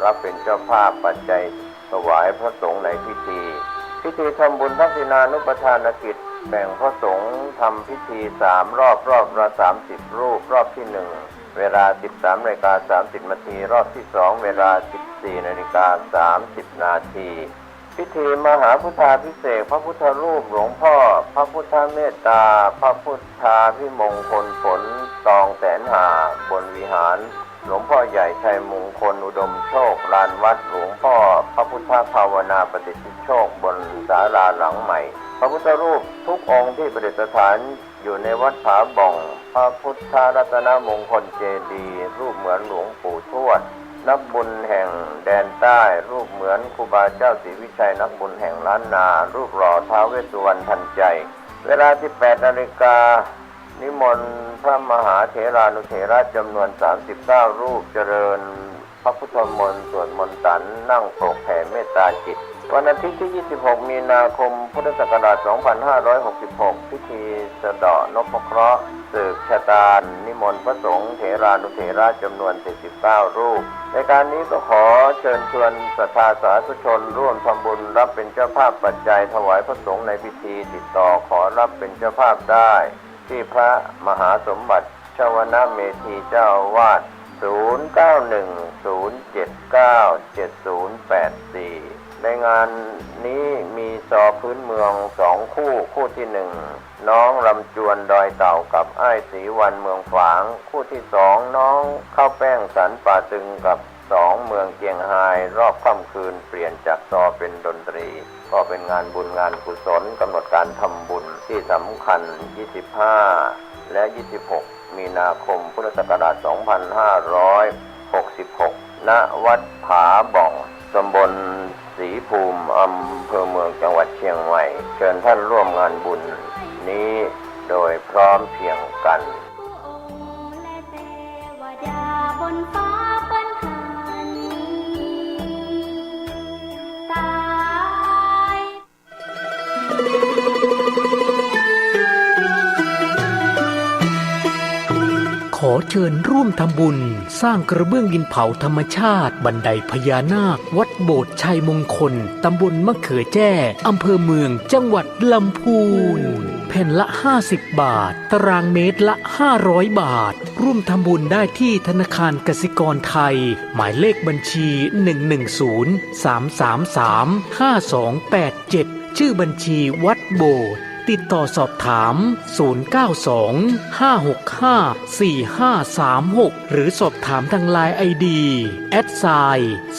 รับเป็นเจ้าภาพปัจจัยถวายพระสงฆ์ในพิธีทำบุญทักษิณานุปทานกิจแบ่งพระสงฆ์ทำพิธี3 รอบละ30 รูปรอบที่ 1เวลา 13:30 นาทีรอบที่ 2เวลา 14:30 นาทีพิธีมหาพุทธาภิเษกพระพุทธรูปหลวงพ่อพระพุทธเมตตาพระพุทธาภิมงคลผลตองแสนหาบนวิหารหลวงพ่อใหญ่ชัยมงคลอุดมโชคลานวัดหลวงพ่อพระพุทธภาวนาปฏิทิโชคบนศาลาหลังใหม่พระพุทธรูปทุกองค์ที่ประดิษฐานอยู่ในวัดผาบ่องพระพุทธรัตนมงคลเจดีย์รูปเหมือนหลวงปู่ทวดนักบุญแห่งแดนใต้รูปเหมือนครูบาเจ้าศรีวิชัยนักบุญแห่งล้านนารูปหล่อท้าวเวสสุวรรณทันใจเวลา 18 นาฬิกานิมนต์พระมหาเถรานุเถระจำนวน39 รูปเจริญพระพุทธมนต์สวดมนต์สันนั่งโปรกแผ่เมตตาจิตวันอาทิตย์ที่ 26 มีนาคม พุทธศักราช 2566 พิธีสะเดาะนพเคราะห์สืบชะตานิมนต์พระสงฆ์เถรานุเถระจำนวน 49 รูปในการนี้ก็ขอเชิญชวนศรัทธาสาธุชนร่วมทำบุญรับเป็นเจ้าภาพปัจจัยถวายพระสงฆ์ในพิธีติดต่อขอรับเป็นเจ้าภาพได้ที่พระมหาสมบัติชวนาเมธีเจ้าอาวาส 0910797084 ในงานนี้มีซอพื้นเมือง2 คู่ที่ 1น้องลำจวนดอยเต่ากับอ้ายศรีวันเมืองฝางคู่ที่ 2น้องข้าวแป้งสันป่าตึงกับ2เมืองเกียงไฮรอบค่ำคืนเปลี่ยนจากซอเป็นดนตรีก็เป็นงานบุญงานกุศลกำหนดการทำบุญที่สำคัญ25และ26มีนาคมพุทธศักราช 2566 ณ วัดผาบ่องตำบลศรีภูมิอำเภอเมืองจังหวัดเชียงใหม่เชิญท่านร่วมงานบุญนี้โดยพร้อมเพรียงกันขอเชิญร่วมทำบุญสร้างกระเบื้องดินเผาธรรมชาติบันไดพญานาควัดโบสถ์ชัยมงคลตำบลมะเขือแจ้อำเภอเมืองจังหวัดลำพูนแผ่นละ50 บาทตารางเมตรละ500 บาทร่วมทำบุญได้ที่ธนาคารกสิกรไทยหมายเลขบัญชี110-333-5287ชื่อบัญชีวัดโบสถ์ติดต่อสอบถาม092-565-4536หรือสอบถามทางไลน์ ID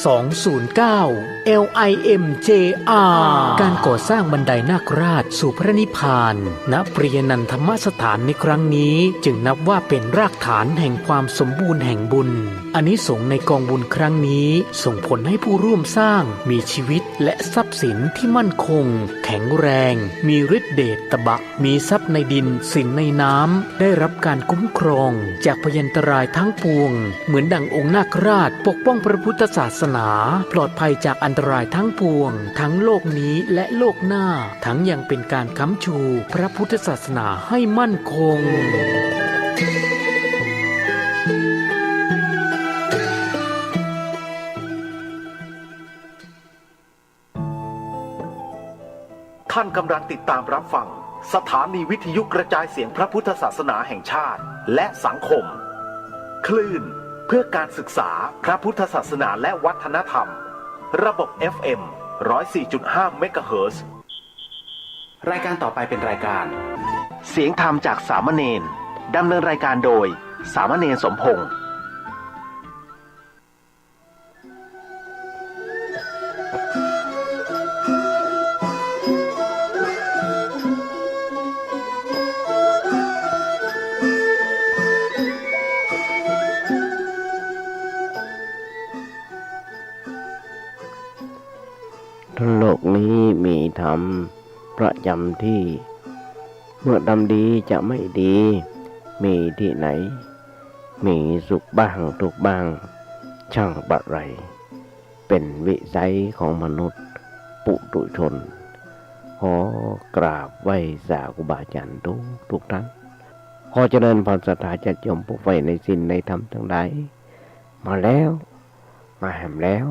@209 LIMJR การก่อสร้างบันไดนาคราชสู่พระนิพพานณปริยนันทธรรมสถานในครั้งนี้จึงนับว่าเป็นรากฐานแห่งความสมบูรณ์แห่งบุญอานิสงส์ในกองบุญครั้งนี้ส่งผลให้ผู้ร่วมสร้างมีชีวิตและทรัพย์สินที่มั่นคงแข็งแรงมีฤทธิ์เดชตบะมีทรัพย์ในดินสินในน้ำได้รับการคุ้มครองจากพยันตรายทั้งปวงเหมือนดั่งองค์นาคราชปกป้องพระพุทธศาสนาปลอดภัยจากอันตรายทั้งปวงทั้งโลกนี้และโลกหน้าทั้งยังเป็นการค้ำชูพระพุทธศาสนาให้มั่นคงท่านกำลังติดตามรับฟังสถานีวิทยุกระจายเสียงพระพุทธศาสนาแห่งชาติและสังคมคลื่นเพื่อการศึกษาพระพุทธศาสนาและวัฒนธรรมระบบ FM 104.5 เมกะเฮิรตซ์รายการต่อไปเป็นรายการเสียงธรรมจากสามเณรดำเนินรายการโดยสามเณรสมพงษ์โลกนี้มีธรรมประจำที่เมื่อทำดีจะไม่ดีมีที่ไหนมีสุขบ้างทุกข์บ้างช่างบะไรเป็นวิสัยของมนุษย์ปุถุชนขอกราบไหว้สาธุบาอาจารย์ทุกท่านขอเจริญพรศรัทธาญาติโยมผู้ใฝ่ในศีลในธรรมทั้งหลายมาแล้ว มาแหมแล้ว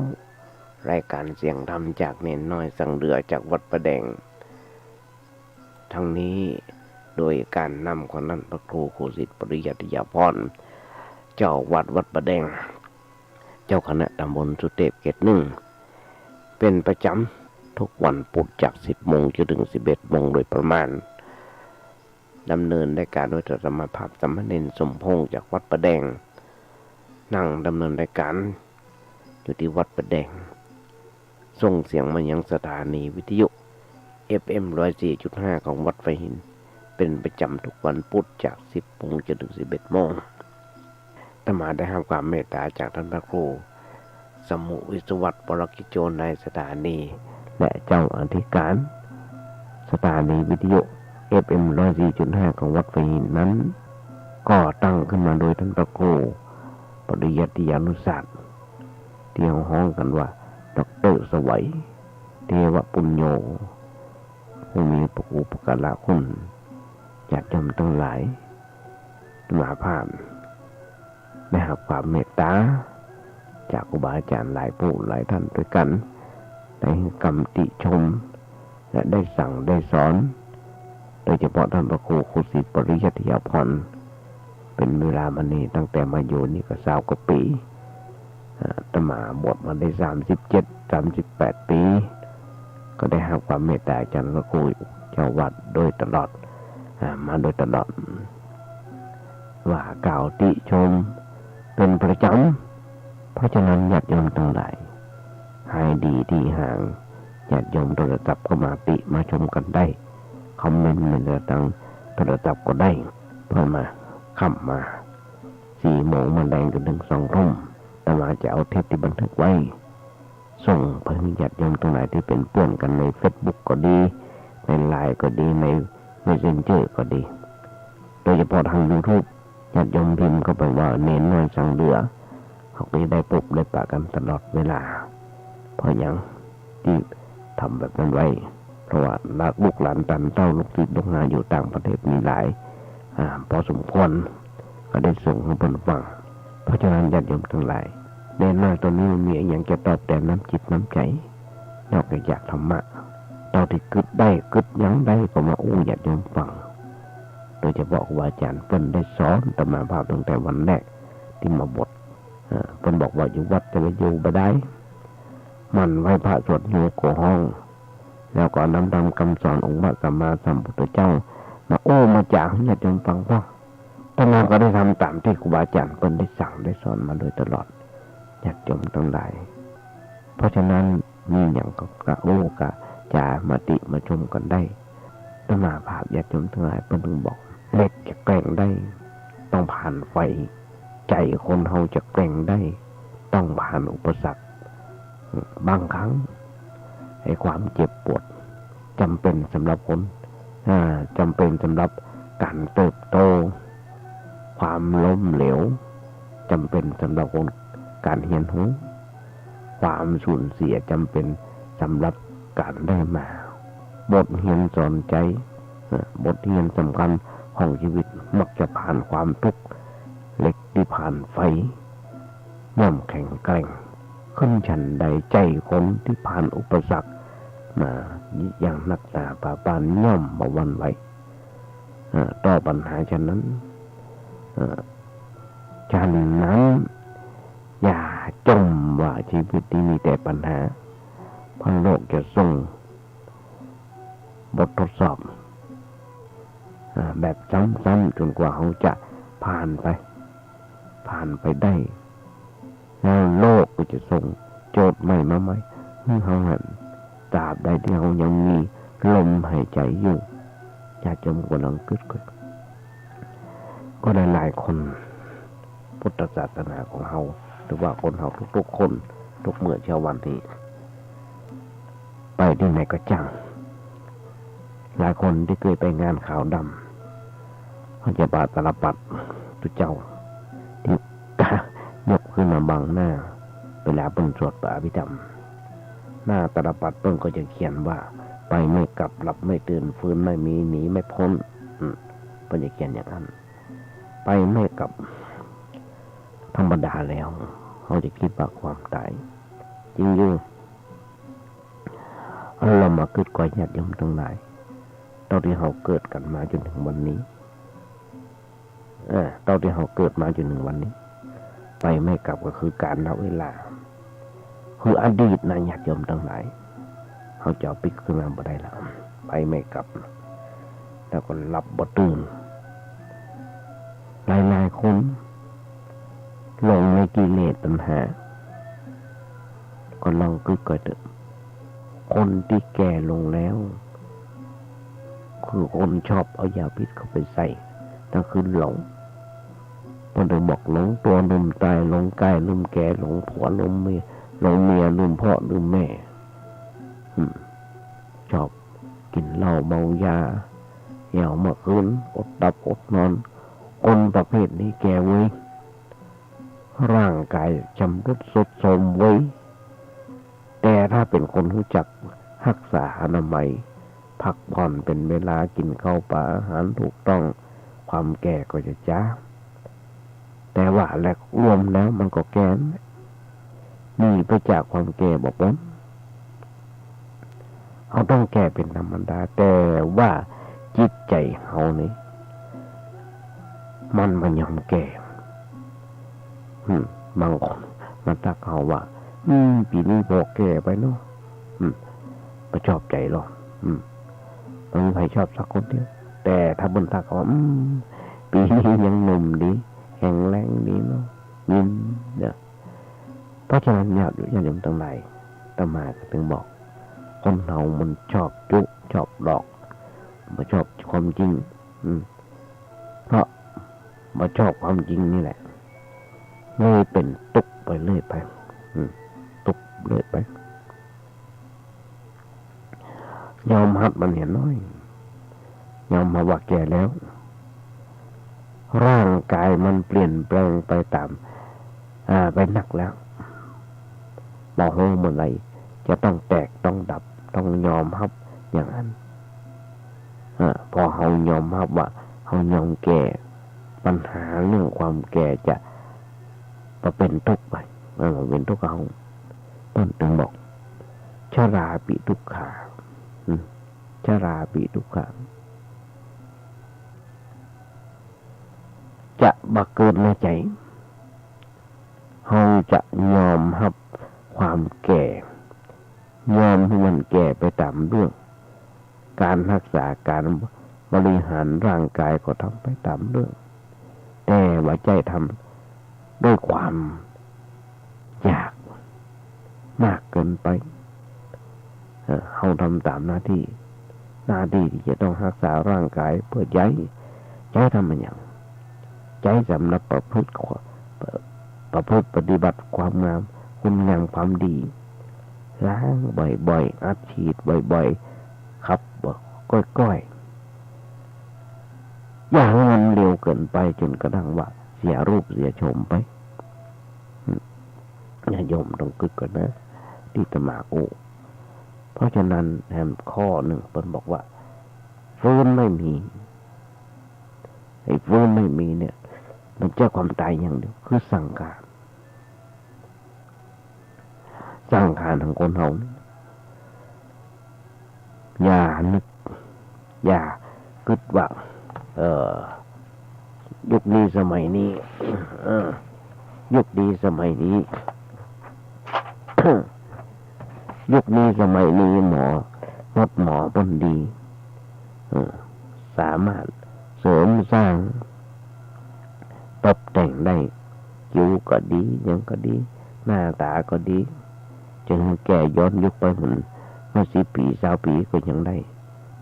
รายการเสียงธรรมจากเนนน้อยสังเดือจากวัดประแดงทั้งนี้โดยการนำของท่านพระครูโคสิทธิ์ปริยัติยาพรเจ้าวัดวัดประแดงเจ้าคณะตำบลสุเทพเขต 1เป็นประจำทุกวันพุธจาก 10 โมงจนถึง 11 โมงโดยประมาณดำเนินรายการโดยธรรมภาพสมณเณรสมพงษ์จากวัดประแดงนั่งดำเนินรายการอยู่ที่วัดประแดงส่งเสียงมายังสถานีวิทยุ FM 104.5 ของวัดไฟหินเป็นประจำทุกวันพุธจาก 10 โมงจนถึง 11 โมงอาตมาได้รับความเมตตาจากท่านพระครูสมุวิศวัตรปรกิจโจในสถานีและเจ้าอธิการสถานีวิทยุ FM 104.5 ของวัดไฟหินนั้นก็ตั้งขึ้นมาโดยท่านพระครูปริยัติยานุศาสตร์ที่ห้องกันว่าดร.สวัยเทวปุญโญผู้มีพระอุปการะคุณญาติโยมทั้งหลายมาภาพได้รับความเมตตาจากครูบาอาจารย์หลายผู้หลายท่านด้วยกันได้กำติชมและได้สั่งได้สอนโดยเฉพาะท่านพระครูโคสิทธิ์ปริยัติยาพรเป็นเวลามานี้ตั้งแต่มาอยู่นี่ก็20 กว่าปีอาตมาบวชมาได้37-38 ปีก็ได้รับความเมตตาจากพระครูเจ้าวัดโดยตลอดมาโดยตลอดว่ากล่าวติชมเป็นประจำเพราะฉะนั้นญาติโยมทั้งหลายให้ดีที่ห่างญาติโยมโทรศัพท์เข้ามาติมาชมกันได้คอมเมนต์ในเรื่องต่างโทรศัพท์ก็ได้เพื่อมาค่ำมา4 โมงมาแดงจนถึง2 ทุ่มแต่มาจะเอาเทปที่บันทึกไว้ส่งเพื่อญาติโยมทั้งหลายที่เป็นเพื่อนกันใน Facebook ก็ดีใน LINE ก็ดีใน Messenger ก็ดีโดยเฉพาะทาง YouTube ญาติโยมพิมพ์เข้าไปว่าเน้นน้อยสังเดือเขาก็จะได้ปุ๊บได้ปะกันตลอดเวลาเพราะอย่างที่ทำแบบนั้นไว้เพราะว่าลูกหลานตันเต้าลูกศิษย์ลูกหาอยู่ต่างประเทศมีหลายพอสมควรก็ได้ส่งให้เพิ่นฟังเพราะฉะนั้นญาติโยมทั้งหลายในหน้าตัวนี้มีอย่างจะตอบแทนน้ำจิตน้ำใจนอกจากธรรมะตอนที่กึดได้กึดยังได้ก็มาอู้ญาติโยมฟังโดยเฉพาะครูอาจารย์เพิ่นได้สอนอาตมาภาพตั้งแต่วันแรกที่มาบวชเพิ่นบอกว่าอยู่วัดจะไปอยู่บ่ได้มันไหว้พระสวดอยู่โกห้องแล้วก็นำธรรมคำสอนองค์พระสัมมาสัมพุทธเจ้ามาโอ้มาจากญาติโยมฟังว่าอาตมาก็ได้ทำตามที่ครูบาอาจารย์เพิ่นได้สั่งได้สอนมาโดยตลอดญาติโยมทั้งหลายเพราะฉะนั้นมีอย่างก็กระโอ้กะจะมาติมาชมกันได้อาตมาภาพญาติโยมทั้งหลายเพิ่นถึงบอกเหล็กจะแกร่งได้ต้องผ่านไฟใจคนเฮาจะแกร่งได้ต้องผ่านอุปสรรคบางครั้งไอ้ความเจ็บปวดจำเป็นสำหรับคนจำเป็นสำหรับการเติบโตความล้มเหลวจำเป็นสำหรับคนการเรียนรู้ความสูญเสียจำเป็นสำหรับการได้มาบทเรียนสอนใจบทเรียนสำคัญของชีวิตมักจะผ่านความทุกข์เหล็กที่ผ่านไฟย่อมแข็งแกร่งขึ้นฉันใดใจคนที่ผ่านอุปสรรคมาอย่างนักหนาป่าปานย่อมบ่หวั่นไหวต่อปัญหาฉะนั้นอย่าจมว่าชีวิตนี้มีแต่ปัญหาเพราะโลกจะส่งบททดสอบแบบซ้ำๆจนกว่าเขาจะผ่านไปได้แล้วโลกก็จะส่งโจทย์ใหม่มาใหม่ให้เขาหันตราบใดที่เขายังมีลมหายใจอยู่อยากจะมกำลังกึดก็ได้หลายคนพุทธศาสนาของเขาหรือว่าคนเขาทุกๆคนทุกเมื่อเช้าวันที่ไปที่ไหนก็จังหลายคนที่เคยไปงานขาวดำเขาจะบาตรปัดตุเจ้าที่ยกขึ้นมาบังหน้าเวลาเพิ่นสวดพระอภิธรรมหน้าตรปัดเพิ่นก็จะเขียนว่าไปไม่กลับหลับไม่ตื่นฟื้นไม่มีหนีไม่พ้นเพิ่นจะเขียนอย่างนั้นไปไม่กลับธรรมดาแล้ว เขาจะคิดว่าความตายจริงอยู่เรามาเกิดก่อยญาติโยมทั้งหลายตอนที่เขาเกิดกันมาจนถึงวันนี้ตอนที่เขาเกิดมาจนถึงวันนี้ไปไม่กลับก็คือการนับเวลาคืออดีตนะญาติโยมทั้งหลายเขาจะปิดขึ้นมาบ่ได้แล้วไปไม่กลับแล้วก็หลับบ่ตื่นหลายๆคนลงในกิเลสตัณหาก็ลองเกิดคนที่แก่ลงแล้วคือคนชอบเอายาพิษเข้าไปใส่นั่นคือหลงมันถึงบอกหลงตัวลืมตายหลงกายลืมแก่หลงผัวลืมเมียลืมพ่อลืมแม่ชอบกินเหล้าเมายาเหี่ยวเมื่อคืนอดดับอดนอนคนประเภทนี้แก่ไว้ร่างกายชำรุดทรุดโทรมไว้แต่ถ้าเป็นคนรู้จักรักษาอนามัยพักผ่อนเป็นเวลากินข้าวปลาอาหารถูกต้องความแก่ก็จะช้าแต่ว่าแหลกรวมแล้วมันก็แก่หนีไปจากความแก่บอกว่าเขาต้องแก่เป็นธรรมดาแต่ว่าจิตใจเขานี่มันยอมแก่บางคนมันทักเขาว่าปีนี้พอแก่ไปเนาะไม่ชอบใจหรอกไม่มีใครชอบสักคนเดียวแต่ถ้าบนทักเขาว่าปีนี้ยังหนุ่มดีแข็งแรงดีเนาะยินเนี่ยเพราะฉะนั้นญาติโยมทั้งหลายอาตมาก็ถึงบอกคนเรามันชอบจุชอบดอกมาชอบความจริงเพราะมาชอบความจริงนี่แหละเลยเป็นตุกไปเรื่อยไปตุกเรื่อยไปยอมรับมันเห็นน้อยยอมมาว่าแก่แล้วร่างกายมันเปลี่ยนแปลงไปตามไปหนักแล้วบอกว่าเมื่อไหร่จะต้องแตกต้องดับต้องยอมรับอย่างนั้นพอเขายอมรับว่าเขายอมแก่ปัญหาเรื่องความแก่จะมาเป็นทุกข์ไปมันเป็นทุกข์เขาต้นถึงบอกชราปิทุกขาชราปิทุกขาจะบักเกิดในใจเขาจะยอมรับความแก่ยอมให้มันแก่ไปตามเรื่องการรักษาการบริหารร่างกายก็ทำไปตามเรื่องแต่ว่าใจทำด้วยความอยากมากเกินไปเขาทำตามหน้าที่ที่จะต้องรักษาร่างกายเพื่อใจทำมันอย่างใจสำหรับประพฤติปฏิบัติความงามคุณงามความดีล้างบ่อยๆอัดฉีดบ่อยๆครับก้อยๆอย่างมันเร็วเกินไปจนกระทั่งว่าเสียรูปเสียโฉมไปอย่าโยมต้องกึกก่อนนะที่ตมาเพราะฉะนั้นแถมข้อหนึ่งเพิ่นบอกว่าฟื้นไม่มีไอ้ฟื้นไม่มีเนี่ยมันเจ้าความตายอย่างเดียวคือสังขารของคนเฮาอย่านึกอย่าคิดว่ายุคนี้สมัยนี้ยุคนี้สมัยนี้ ยุคนี้สมัยนี้หมอปนดีสามารถเสริมสร้างตกแต่งได้คิ้วก็ดียังก็ดีหน้าตาก็ดีจนแก่ย้อนยุคไปเหมือนเมื่อ10 ปี20 ปีก็ยังได้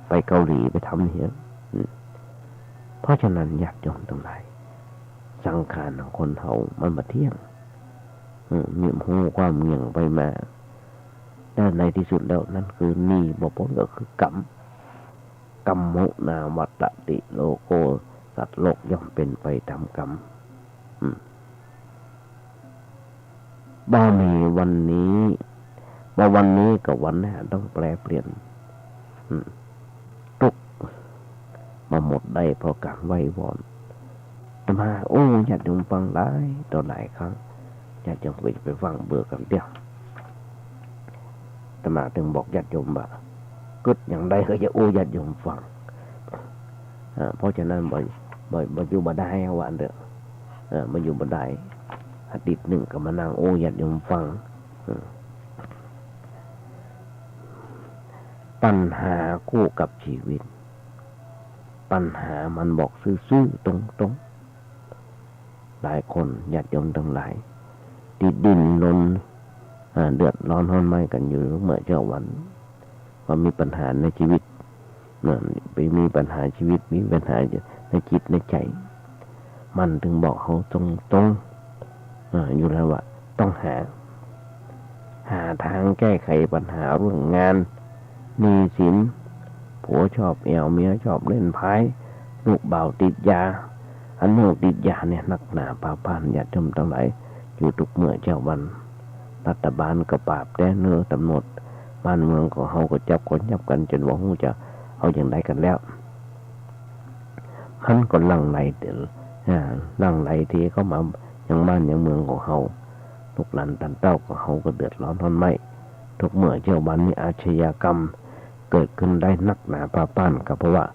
ไปเกาหลีไปทำเหี้ยเพราะฉะนั้นอยากยอมตรงไหนสังขารของคนเฮามันบ่เที่ยงมีหูความเงี่ยงไปมาแต่ในที่สุดแล้วนั่นคือนี่บ่พ้นก็คือกรรมมุนาวัตติโลโกสัตว์โลกย่อมเป็นไปตามกรรมบ้ามีวันนี้ว่าวันนี้กับวันหน้าต้องแปรเปลี่ยนทุกมาหมดได้เพราะการไหว้วอนมาญาติโยมฟังหลายต่อหลายครั้ง ญาติโยมไปฟังเบื่อกันเดียวอาตมาถึงบอกญาติโยมว่ากึดอย่างใดก็จะโอ้ญาติโยมฟังเพราะฉะนั้นบ่อยู่บ่ได้ว่าเด้อมาอยู่บ่ได้อาทิตย์หนึ่งก็มานั่งโอ้ญาติโยมฟังปัญหาคู่กับชีวิตปัญหามันบอกซื่อๆตรงๆหลายคนญาติโยมทั้งหลายที่ดิ้นรนเดือดร้อนร้อนไหม้กันอยู่เมื่อเช้าวันว่ามีปัญหาในชีวิตไปมีปัญหาชีวิตมีปัญหาในจิตในใจมันถึงบอกเขาตรงอยู่แล้วว่าต้องหาทางแก้ไขปัญหาเรื่องงานหนี้สินผัวชอบแอวเมียชอบเล่นไพ่ลูกเบาติดยาอันเมื่อติดยาเนี่ยนักหนาป่าพานญาติโยมทั้งหลายอยู่ทุกเมื่อเช้าวันรัฐบาลก็ปราบแต่เนื้อตำรวจบ้านเมืองของเขาก็จับคนยับกันจนว่าหูจะเอาอย่างไรกันแล้วมันก็ลังไหลทีเข้ามาอย่างบ้านอย่างเมืองของเขาลูกหลานตันเต้าของเขาก็เดือดร้อนทนไม่ทุกเมื่อเช้าวันนี้อาชญากรรมเกิดขึ้นได้นักหนาป่าป้านก็เพราะว่า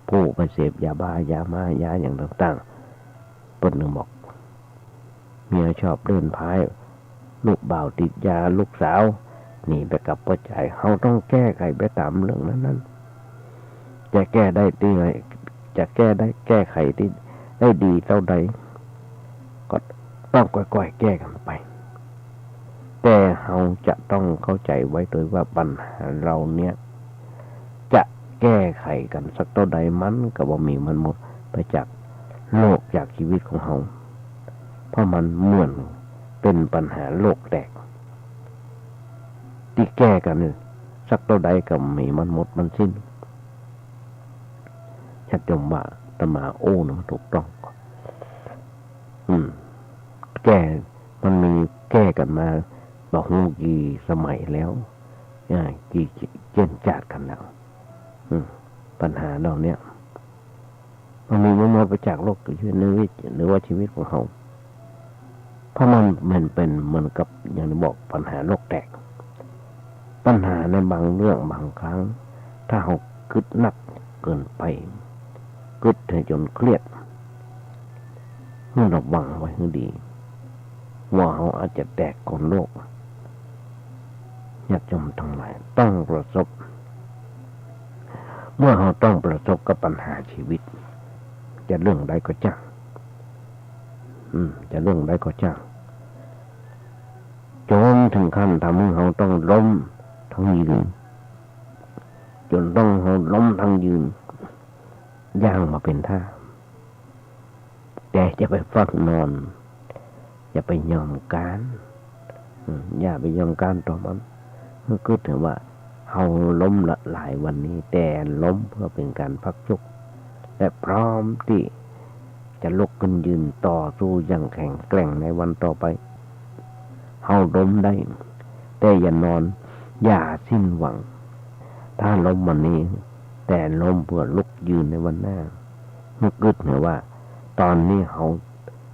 ผู้ไปเสพยาบ้ายามายาอย่างต่างๆต้นหนึ่งบอกเมียชอบเล่นไพ่ลูกบ่าวติดยาลูกสาวหนีไปกับพ่อใจเขาต้องแก้ไขไปตามเรื่องนั้นจะแก้ได้ดีไหมจะแก้ไขที่ได้ดีเท่าใดก็ต้องค่อยๆแก้กันไปแต่เราจะต้องเข้าใจไว้โดยว่าปัญหาเราเนี่ยจะแก้ไขกันสักเท่าใดมันก็บ่มีมันหมดไปจากโลกจากชีวิตของเราเพราะมันเหมือนเป็นปัญหาโลกแตกที่แก้กันเนี่ยสักเท่าใดก็มีมันหมดมันสิ้นชัดจมว่าตมาโอ้นะมันถูกต้องแก้มันมีแก้กันมาบอกงูกี่สมัยแล้วกี่เจนจาดกันแล้วปัญหาเราเนี่ยมันมีมันมาจากโลกชีวิตหรือว่าชีวิตของเขาเพราะมันเป็นเหมือนกับอย่างที่บอกปัญหาโลกแตกปัญหาในบางเรื่องบางครั้งถ้าเราคิดหนักเกินไปคิดจนเครียดเมื่อระวังไว้ให้ดีว่าเขาอาจจะแตกคนโลกญาติโยมทั้งหลายต้องประสบเมื่อเราต้องประสบกับปัญหาชีวิตจะเรื่องใดก็ช่างจะเรื่องใดก็ช่างจนถึงขั้นทำให้เราต้องล้มทั้งยืนจนต้องเราล้มทั้งยืนย่างมาเป็นท่าแต่จะไปฟักนอนอย่าไปยอมการอย่าไปยอมการต่อมันก็ถือว่าเราล้มละหลายวันนี้แต่ล้มเพื่อเป็นการพักชุกและพร้อมที่จะลุกขึ้นยืนต่อสู้อย่างแข็งแกร่งในวันต่อไปเราล้มได้แต่อย่านอนอย่าสิ้นหวังถ้าล้มวันนี้แต่ล้มเพื่อลุกยืนในวันหน้านึกเหนือว่าตอนนี้เขา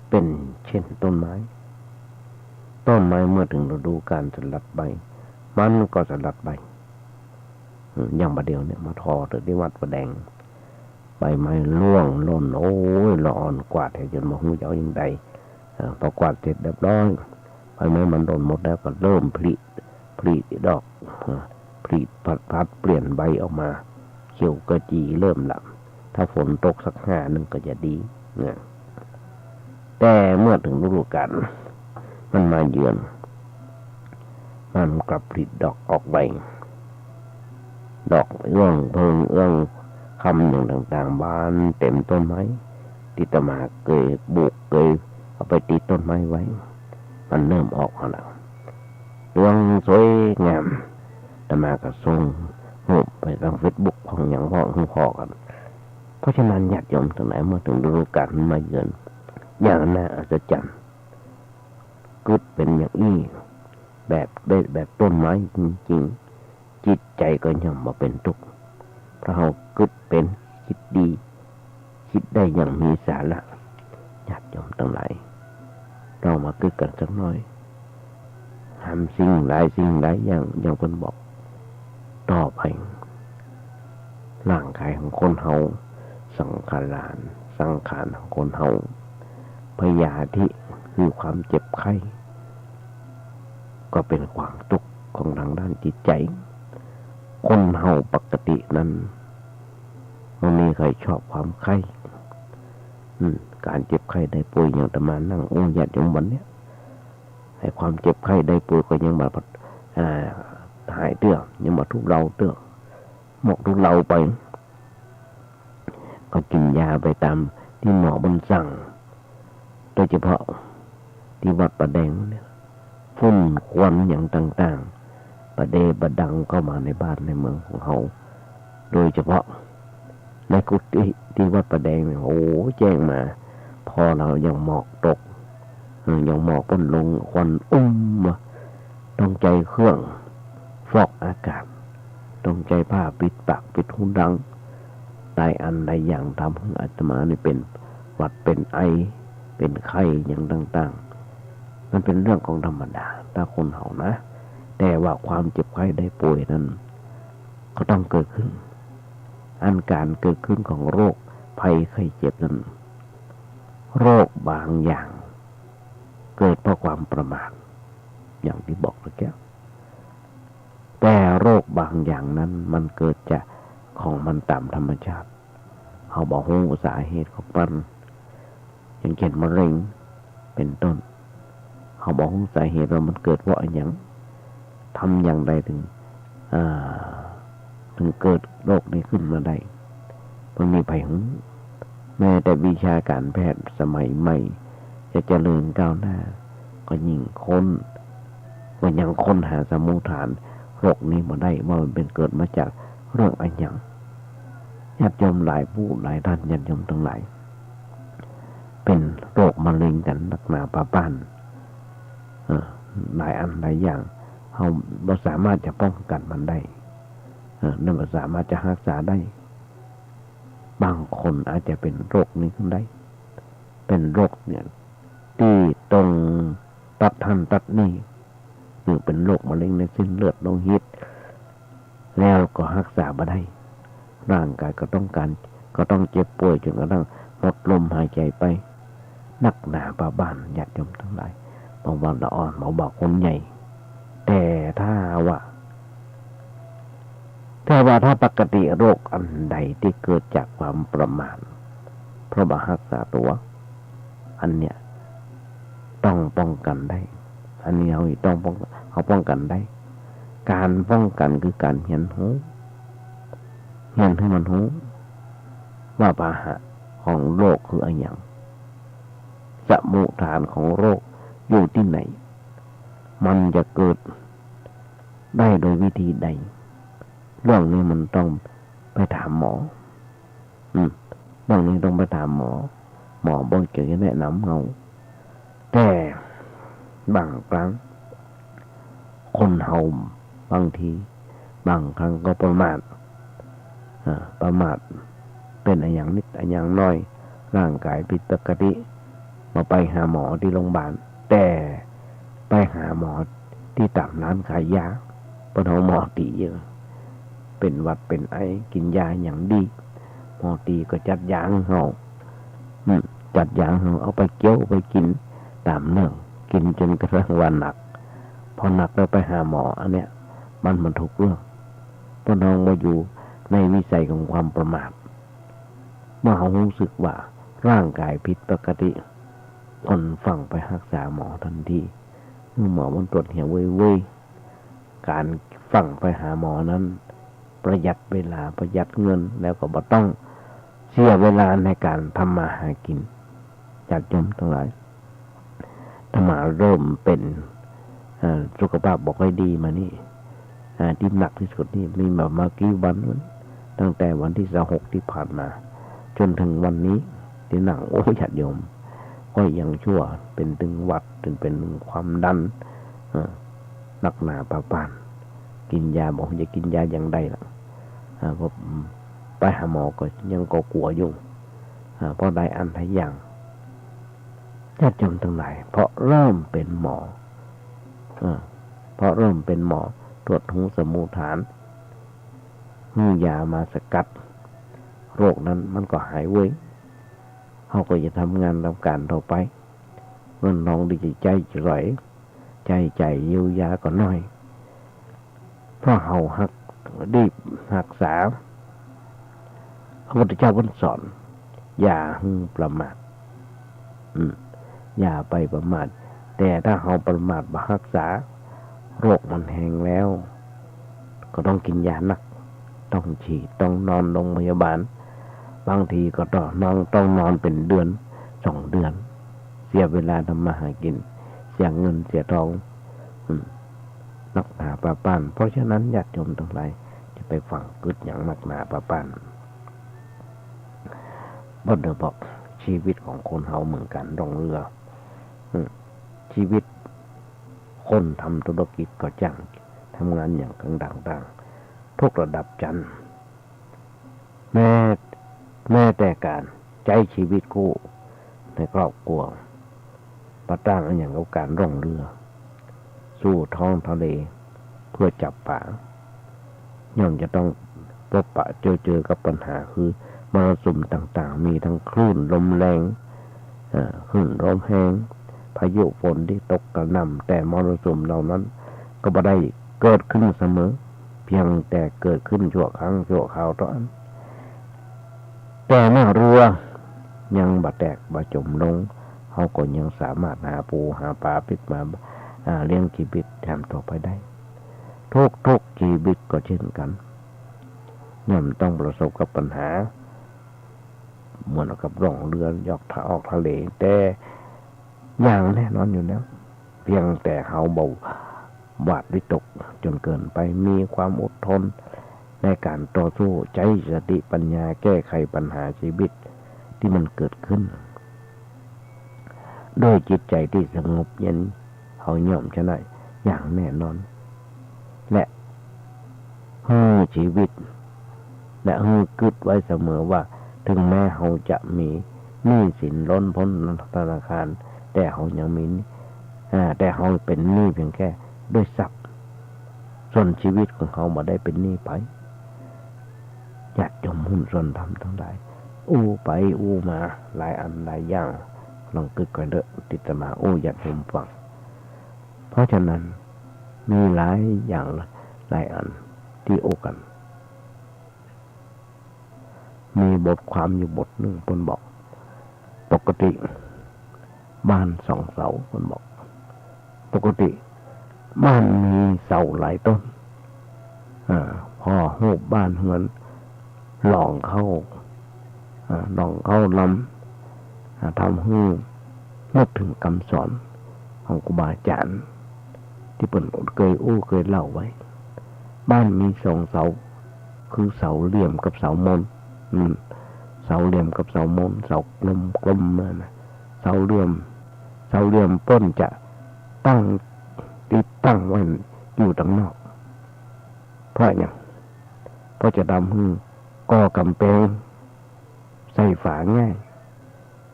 เป็นเช่นต้นไม้เมื่อถึงฤดูกาลสลัดใบมันก็สลัดใบอย่างประเดี๋ยวเนี่ยมาทอถึงที่วัดประแดงใบไม้ร่วงหล่นโอ้ยละอ่อนกวาดให้จนมองเจ้าอย่างใดพอกวาดเสร็จเรียบร้อยใบไม้มันหล่นหมดแล้วก็เริ่มผลิดอกผลิพัดเปลี่ยนใบออกมาเขียวกระจีเริ่มหลับถ้าฝนตกสัก5 นึงก็จะดีเนี่ยแต่เมื่อถึงฤดูกาลมันมาเยือนมันกลับผลิดอกออกใบดอกเอื้องคำอย่างต่างๆบานเต็มต้นไม้ที่ตมาเคยบุกเคยเอาไปติดต้นไม้ไว้มันเริ่มออกแล้วดวงสวยงามตมาก็ส่งรูปไปทาง Facebook ของอย่างพ่อกัน เพราะฉะนั้นญาติโยมทั้งหลายเมื่อถึงฤดูกาลมาเยือนอย่างน่าอัศจรรย์กึศเป็นอย่างนี้แบบต้นไม้จริงๆจิตใจก็ย่อมมาเป็นทุกข์เพราะเรากึศเป็นคิดดีคิดได้อย่างมีสาระญาติโยมทั้งหลาย เรามาคึกกันสักหน่อยทำสิ่งหลายอย่างเพิ่นบอกต่อไปร่างกายของคนเฮาสังขารของคนเฮาพยาธิคือความเจ็บไข้ก็เป็นความทุกข์ของทางด้านจิตใจคนเฮาปกตินั้นไม่มีใครชอบความไข้การเจ็บไข้ได้ป่วยอย่างแต่มานั่งญาติโยมวันเนี้ยให้ความเจ็บไข้ได้ป่วยก็ยังมาหายเตื้อยังมาทุกเราเตื้อหมกทุกเราไปก็กินยาไปตามที่หมอบนสั่งโดยเฉพาะที่วัดประแดงเนี่ยฝุ่นควันอย่างต่างๆประดังเข้ามาในบ้านในเมืองของเขาโดยเฉพาะในกุฏิที่วัดประแดงเนี่ยโอ้แจ้งมาพอเรายังหมอกตกยังหมอกพ่นลงควันต้องใจเครื่องฟอกอากาศต้องใจผ้าปิดปากปิดหูดังได้อันใดอย่างทำให้อาตมานี่เป็นหวัดเป็นไอเป็นไข้อย่างต่างๆมันเป็นเรื่องของธรรมดาถ้าคนเฮานะแต่ว่าความเจ็บไข้ได้ป่วยนั้นก็ต้องเกิดขึ้นอันการเกิดขึ้นของโรคภัยไข้เจ็บนั้นโรคบางอย่างเกิดเพราะความประมาทอย่างที่บอกเมื่อกี้แต่โรคบางอย่างนั้นมันเกิดจากของมันตามธรรมชาติเขาบอกฮู้สาเหตุของมันอย่างเช่นมะเร็งเป็นต้นเขาบอกฮู้สาเหตุว่ามันเกิดเพราะอะไรอย่างทำอย่างใดถึงเกิดโรคนี้ขึ้นมาได้มันมีภัยของแม้แต่วิชาการแพทย์สมัยใหม่จะเจริญก้าวหน้าก็ยิ่งก็ยังค้นหาสมุฏฐานโรคนี้มาได้ว่ามันเป็นเกิดมาจากเรื่องอะไรอย่างญาติโยมหลายผู้หลายท่านญาติโยมทั้งหลายเป็นโรคมะเร็งกันหนักหนาปาป้านหลายอันหลายอย่างเราไม่สามารถจะป้องกันมันได้นั่นไม่สามารถจะรักษาได้บางคนอาจจะเป็นโรคนี้ขึ้นได้เป็นโรคเนี่ยที่ตรงตัดทันตัดนี่คือเป็นโรคมะเร็งในเส้นเลือดโลหิตแล้วก็รักษาไม่ได้ร่างกายก็ต้องเจ็บป่วยจนกระทั่งหมดลมหายใจไปนักหนาปาบ้านญาติโยมทั้งหลายบางวันละอ่อนบางคนใหญ่แต่ถ้าปกติโรคอันใดที่เกิดจากความประมาทเพราะบารักษาตัวอันเนี้ยต้องป้องกันได้อันนี้ต้องป้องกันได้การป้องกันคือการเห็นให้มันรู้ว่าพาหะของโรคคืออะไรอย่างสมุฏฐานของโรคอยู่ที่ไหนมันจะเกิดได้โดยวิธีใดเรื่องนี้มันต้องไปถามหมอเรื่องนี้ต้องไปถามหมอบ่อยจะแนะนำเราแต่บางครั้งคนเฮาบางทีบางครั้งก็ประมาทเป็นอะไรอย่างนิดอะไรอย่างน้อยร่างกายผิดปกติมาไปหาหมอที่โรงพยาบาลแต่ไปหาหมอที่ตามร้านขายยาปนหมอตีเยอะเป็นหวัดเป็นไอกินยาอย่างดีหมอตีก็จัดยาเราเอาไปเคี้ยวไปกินตามเนื่องกินจนกระทั่งวันหนักพอหนักแล้วไปหาหมออันเนี้ยมันถูกเรื่องเพราะน้องมาอยู่ในวิสัยของความประมาทเมื่อเขารู้สึกว่าร่างกายผิดปกติคนฟังไปรักษาหมอทันทีหมอมันตรวจเหี่ยวเว้ยการฟังไปหาหมอนั้นประหยัดเวลาประหยัดเงินแล้วก็บ่ต้องเสียเวลาในการทำมาหากินจากโยมทั้งหลายถ้ามาเริ่มเป็นสุขภาพบอกให้ดีมานี่ที่หนักที่สุดนี่มีมากี่วันตั้งแต่วันที่26ที่ผ่านมาจนถึงวันนี้ที่หนังญาติโยมก็ยังชั่วเป็นถึงหวัดถึงเป็นความดันหนักหนาปาปานกินยาบอกจะกินยาอย่างใดล่ะเพราะไปหาหมอก็ยังก็กลัวอยู่เพราะได้อันหลายอย่าง ญาติโยมทั้งหลายเพราะเริ่มเป็นหมอเพราะเริ่มเป็นหมอตรวจหูสมุฐานยามาสกัดโรคนั้นมันก็หายเว้ยเขาก็จะทำงานทำการต่อไปเงินน้องดีใจร่อยใจเยียวยาก็น้อยเพราะเขาดีหักษาพระพุทธเจ้าสอนอย่าประมาทอย่าไปประมาทแต่ถ้าเขาประมาทบ่รักษาโรคมันแห้งแล้วก็ต้องกินยาหนักต้องฉีดต้องนอนโรงพยาบาลบางทีก็ต้องนอนเป็นเดือน2 เดือนเสียเวลาทำมาหากินเสียเงินเสียทองนักหนาปะป้านเพราะฉะนั้นญาติโยมทั้งหลายจะไปฟังกึดอย่างนักหนาปะป้านบ่ได้บอกชีวิตของคนเฮาเหมือนกันร่องเรือชีวิตคนทำธุรกิจก็จ้างทำงานอย่างต่างๆทุกระดับชั้นแม้แต่การใช้ชีวิตคู่ในครอบครัวประตั้งอย่างกับการร่องเรือสู่ท้องทะเลเพื่อจับปลาย่อมจะต้องพบปะเจอกับปัญหาคือมรสุมต่างๆมีทั้งคลื่นลมแรงคลื่นลมแรงพายุฝนที่ตกกระหน่ำแต่มรสุมเหล่านั้นก็บ่ได้เกิดขึ้นเสมอเพียงแต่เกิดขึ้นชั่วครั้งชั่วคราวเท่านั้นแต่หน้าเรือยังบ่แตกบ่จมลงเขาก็ยังสามารถหาปูหาปลาปิดมาเลี้ยงชีวิตแถมต่อไปได้ทุกชีวิตก็เช่นกันย่อมต้องประสบกับปัญหาเหมือนกับร่องเรือยอกออกทะเลแต่อย่างแน่นอนอยู่แล้วเพียงแต่เขาเบาบาดวิตกจนเกินไปมีความอดทนในการต่อสู้ใช้สติปัญญาแก้ไขปัญหาชีวิตที่มันเกิดขึ้นด้วยจิตใจที่สงบเย็นเขาย่อมชนะอย่างแน่นอนและชีวิตและกึดไว้เสมอว่าถึงแม้เขาจะมีหนี้สินล้นพ้นธนาคารแต่เขายังมีแต่เขาเป็นหนี้เพียงแค่ด้วยทรัพย์ส่วนชีวิตของเขาบ่ได้เป็นหนี้ไปญาติโยมหุ้นส่วนทำทั้งหลายอู้ไปอู้มาหลายอันหลายอย่างลองกึดก่อนเด้อติดมาอู้ญาติโยมฟังเพราะฉะนั้นมีหลายอย่างหลายอันที่โอกันมีบทความอยู่บทหนึ่งเพิ่นบอกปกติบ้าน2 เสาเพิ่นบอกปกติบ้านมีเสาหลายต้นพอหูบบ้านเฮือนหลองเข้าลำทำให้นึกถึงคำสอนของครูบาอาจารย์ที่เพิ่นเคยเล่าไว้บ้านมี2 เสาคือเสาเหลี่ยมกับเสามนเสาเหลี่ยมกับเสามนเสากลมนะเสาเหลี่ยมต้นจะติดตั้งไว้อยู่ด้านนอกเพราะอย่างเพราะจะทำให้ก่อกำแพงใส่ฝาง่าย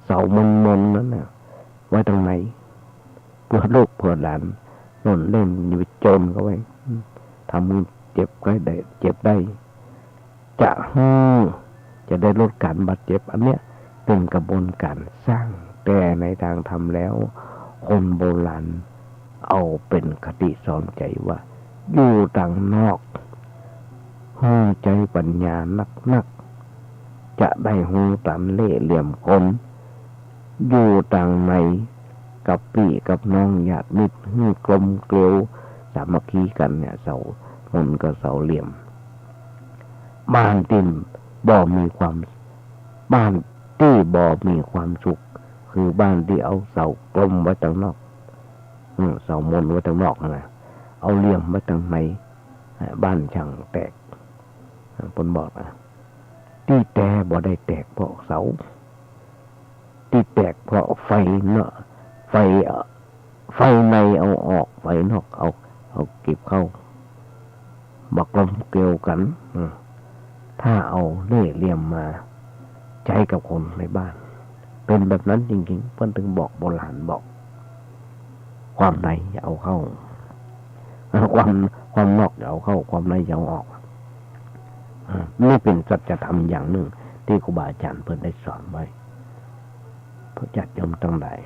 เสามนนั้นน่ะไว้ตรงไหนเพื่อลูกเพื่อหลานนอนเล่นอยู่โจรก็ไว้ทำให้เจ็บได้จะได้ลดการบาดเจ็บอันเนี้ยเป็นกระบวนการสร้างแต่ในทางทำแล้วคนโบราณเอาเป็นคติสอนใจว่าอยู่ต่างนอกหูใจปัญญานักจะได้หูตันเล่เหลี่ยมคนอยู่ต่างในกับพี่กับน้องญาติมิตรกลมเกลียวสามัคคีกันเนี่ยเสาคนกับเสาเหลี่ยมบ้านที่บ่มีความสุขคือบ้านที่เอาเสากลมไว้ตรงนอกเสามนไว้ตรงนอกนะเอาเหลี่ยมไว้ตรงในบ้านช่างแตกเพิ่นบอกนะที่แต่บ่ได้แตกเพราะเสาที่แตกเพราะไฟเนาะไฟในเอาออกไฟนอกเอาเก็บเข้าบักลมเกลียวกันถ้าเอาเล่ห์เหลี่ยมมาใช้กับคนในบ้าน เป็นแบบนั้นจริงๆเพิ่นถึงบอกโบราณบอก ความในอย่าเอาเข้าความนอกอย่าเอาเข้าความในอย่าเอาออกนี่เป็นสัจธรรมอย่างหนึ่งที่ครูบาอาจารย์เพิ่นได้สอนไว้พระญาติโยมทั้งหลาย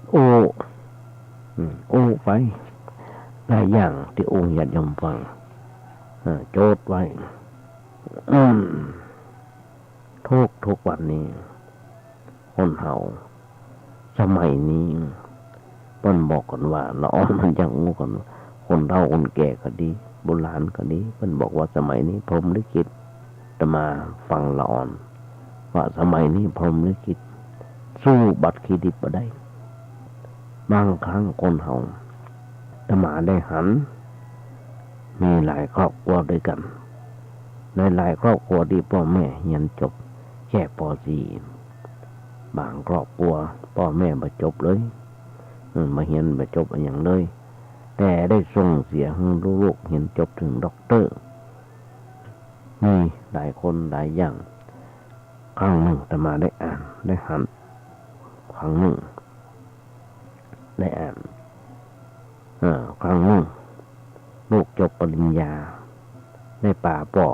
โอ้ไปหลายอย่างที่องค์ญาติโยมฟังโจทย์ไว้ทุกวันนี้คนเฮาสมัยนี้เพิ่นบอกกันว่าละอ่อนมันยังงูกันคนเฒ่าคนแก่ก็ดีโบราณก็ดีเพิ่นบอกว่าสมัยนี้พรหมลิขิตจะมาฟังละอ่อนว่าสมัยนี้พรหมลิขิตสู้บัตรเครดิตบ่ได้บางครั้งคนเฮาจะมาได้หันมีหลายครอบครัวด้วยกันในหลายครอบครัวที่พ่อแม่เรียนจบแค่ป .4 บางครอบครัวพ่อแม่บ่จบเลยมาเรียนบ่จบอย่างเลยแต่ได้ส่งเสียให้ลูกเรียนจบถึงด็อกเตอร์มีหลายคนหลายอย่างครั้งหนึ่งแต่มาได้อ่านได้หันครั้งหนึ่งได้อ่านครั้งหนึ่งลูกจบปริญญาในป่าป่อ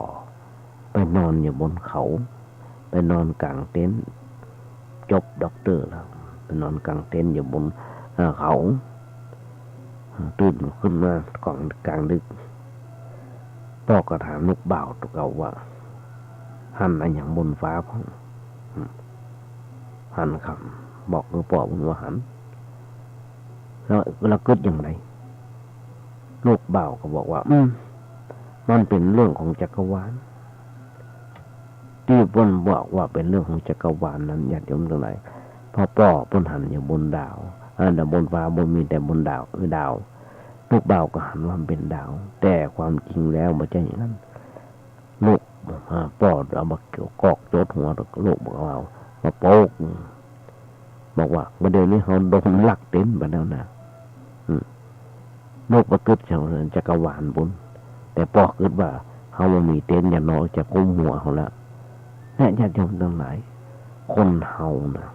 ไปนอนอยู่บนเขาไปนอนกลางเต็นท์จบด็อกเตอร์แล้วไปนอนกลางเต็นท์อยู่บนเขาตื่นขึ้นมากลางดึกพ่อก็ถามลูกบ่าวตัวเก่าว่าหันอะไรอย่างบนฟ้าพ่อหันคำบอกลูกพ่อว่าหันแล้วเกิดอย่างไรลูกบ่าวก็บอกว่ามันเป็นเรื่องของจักรวาลที่เพิ่นบอกว่าเป็นเรื่องของจักรวาลนั้นญาติโยมทั้งหลายพ่อป่อเพิ่นหันอยู่บนดาวแต่บนฟ้าบนมีแต่บนดาวดาวลูกบ่าวก็หันว่าเป็นดาวแต่ความจริงแล้วไม่ใช่อย่างนั้นลูกป่อเอามาเกี่ยวกอกโจดหัวลูกบอกว่ามาโป๊กบอกว่าประเดี๋ยวนี้เขาโดนลักเต็นไปแล้วนะลูกประกึศจักรวาลบุญแต่ป่อคิดว่าเขามามีเต็นอย่างน้อยจะคุ้มหัวเขาแล้วและญาติโยมทั้งหลายคนเฮานะ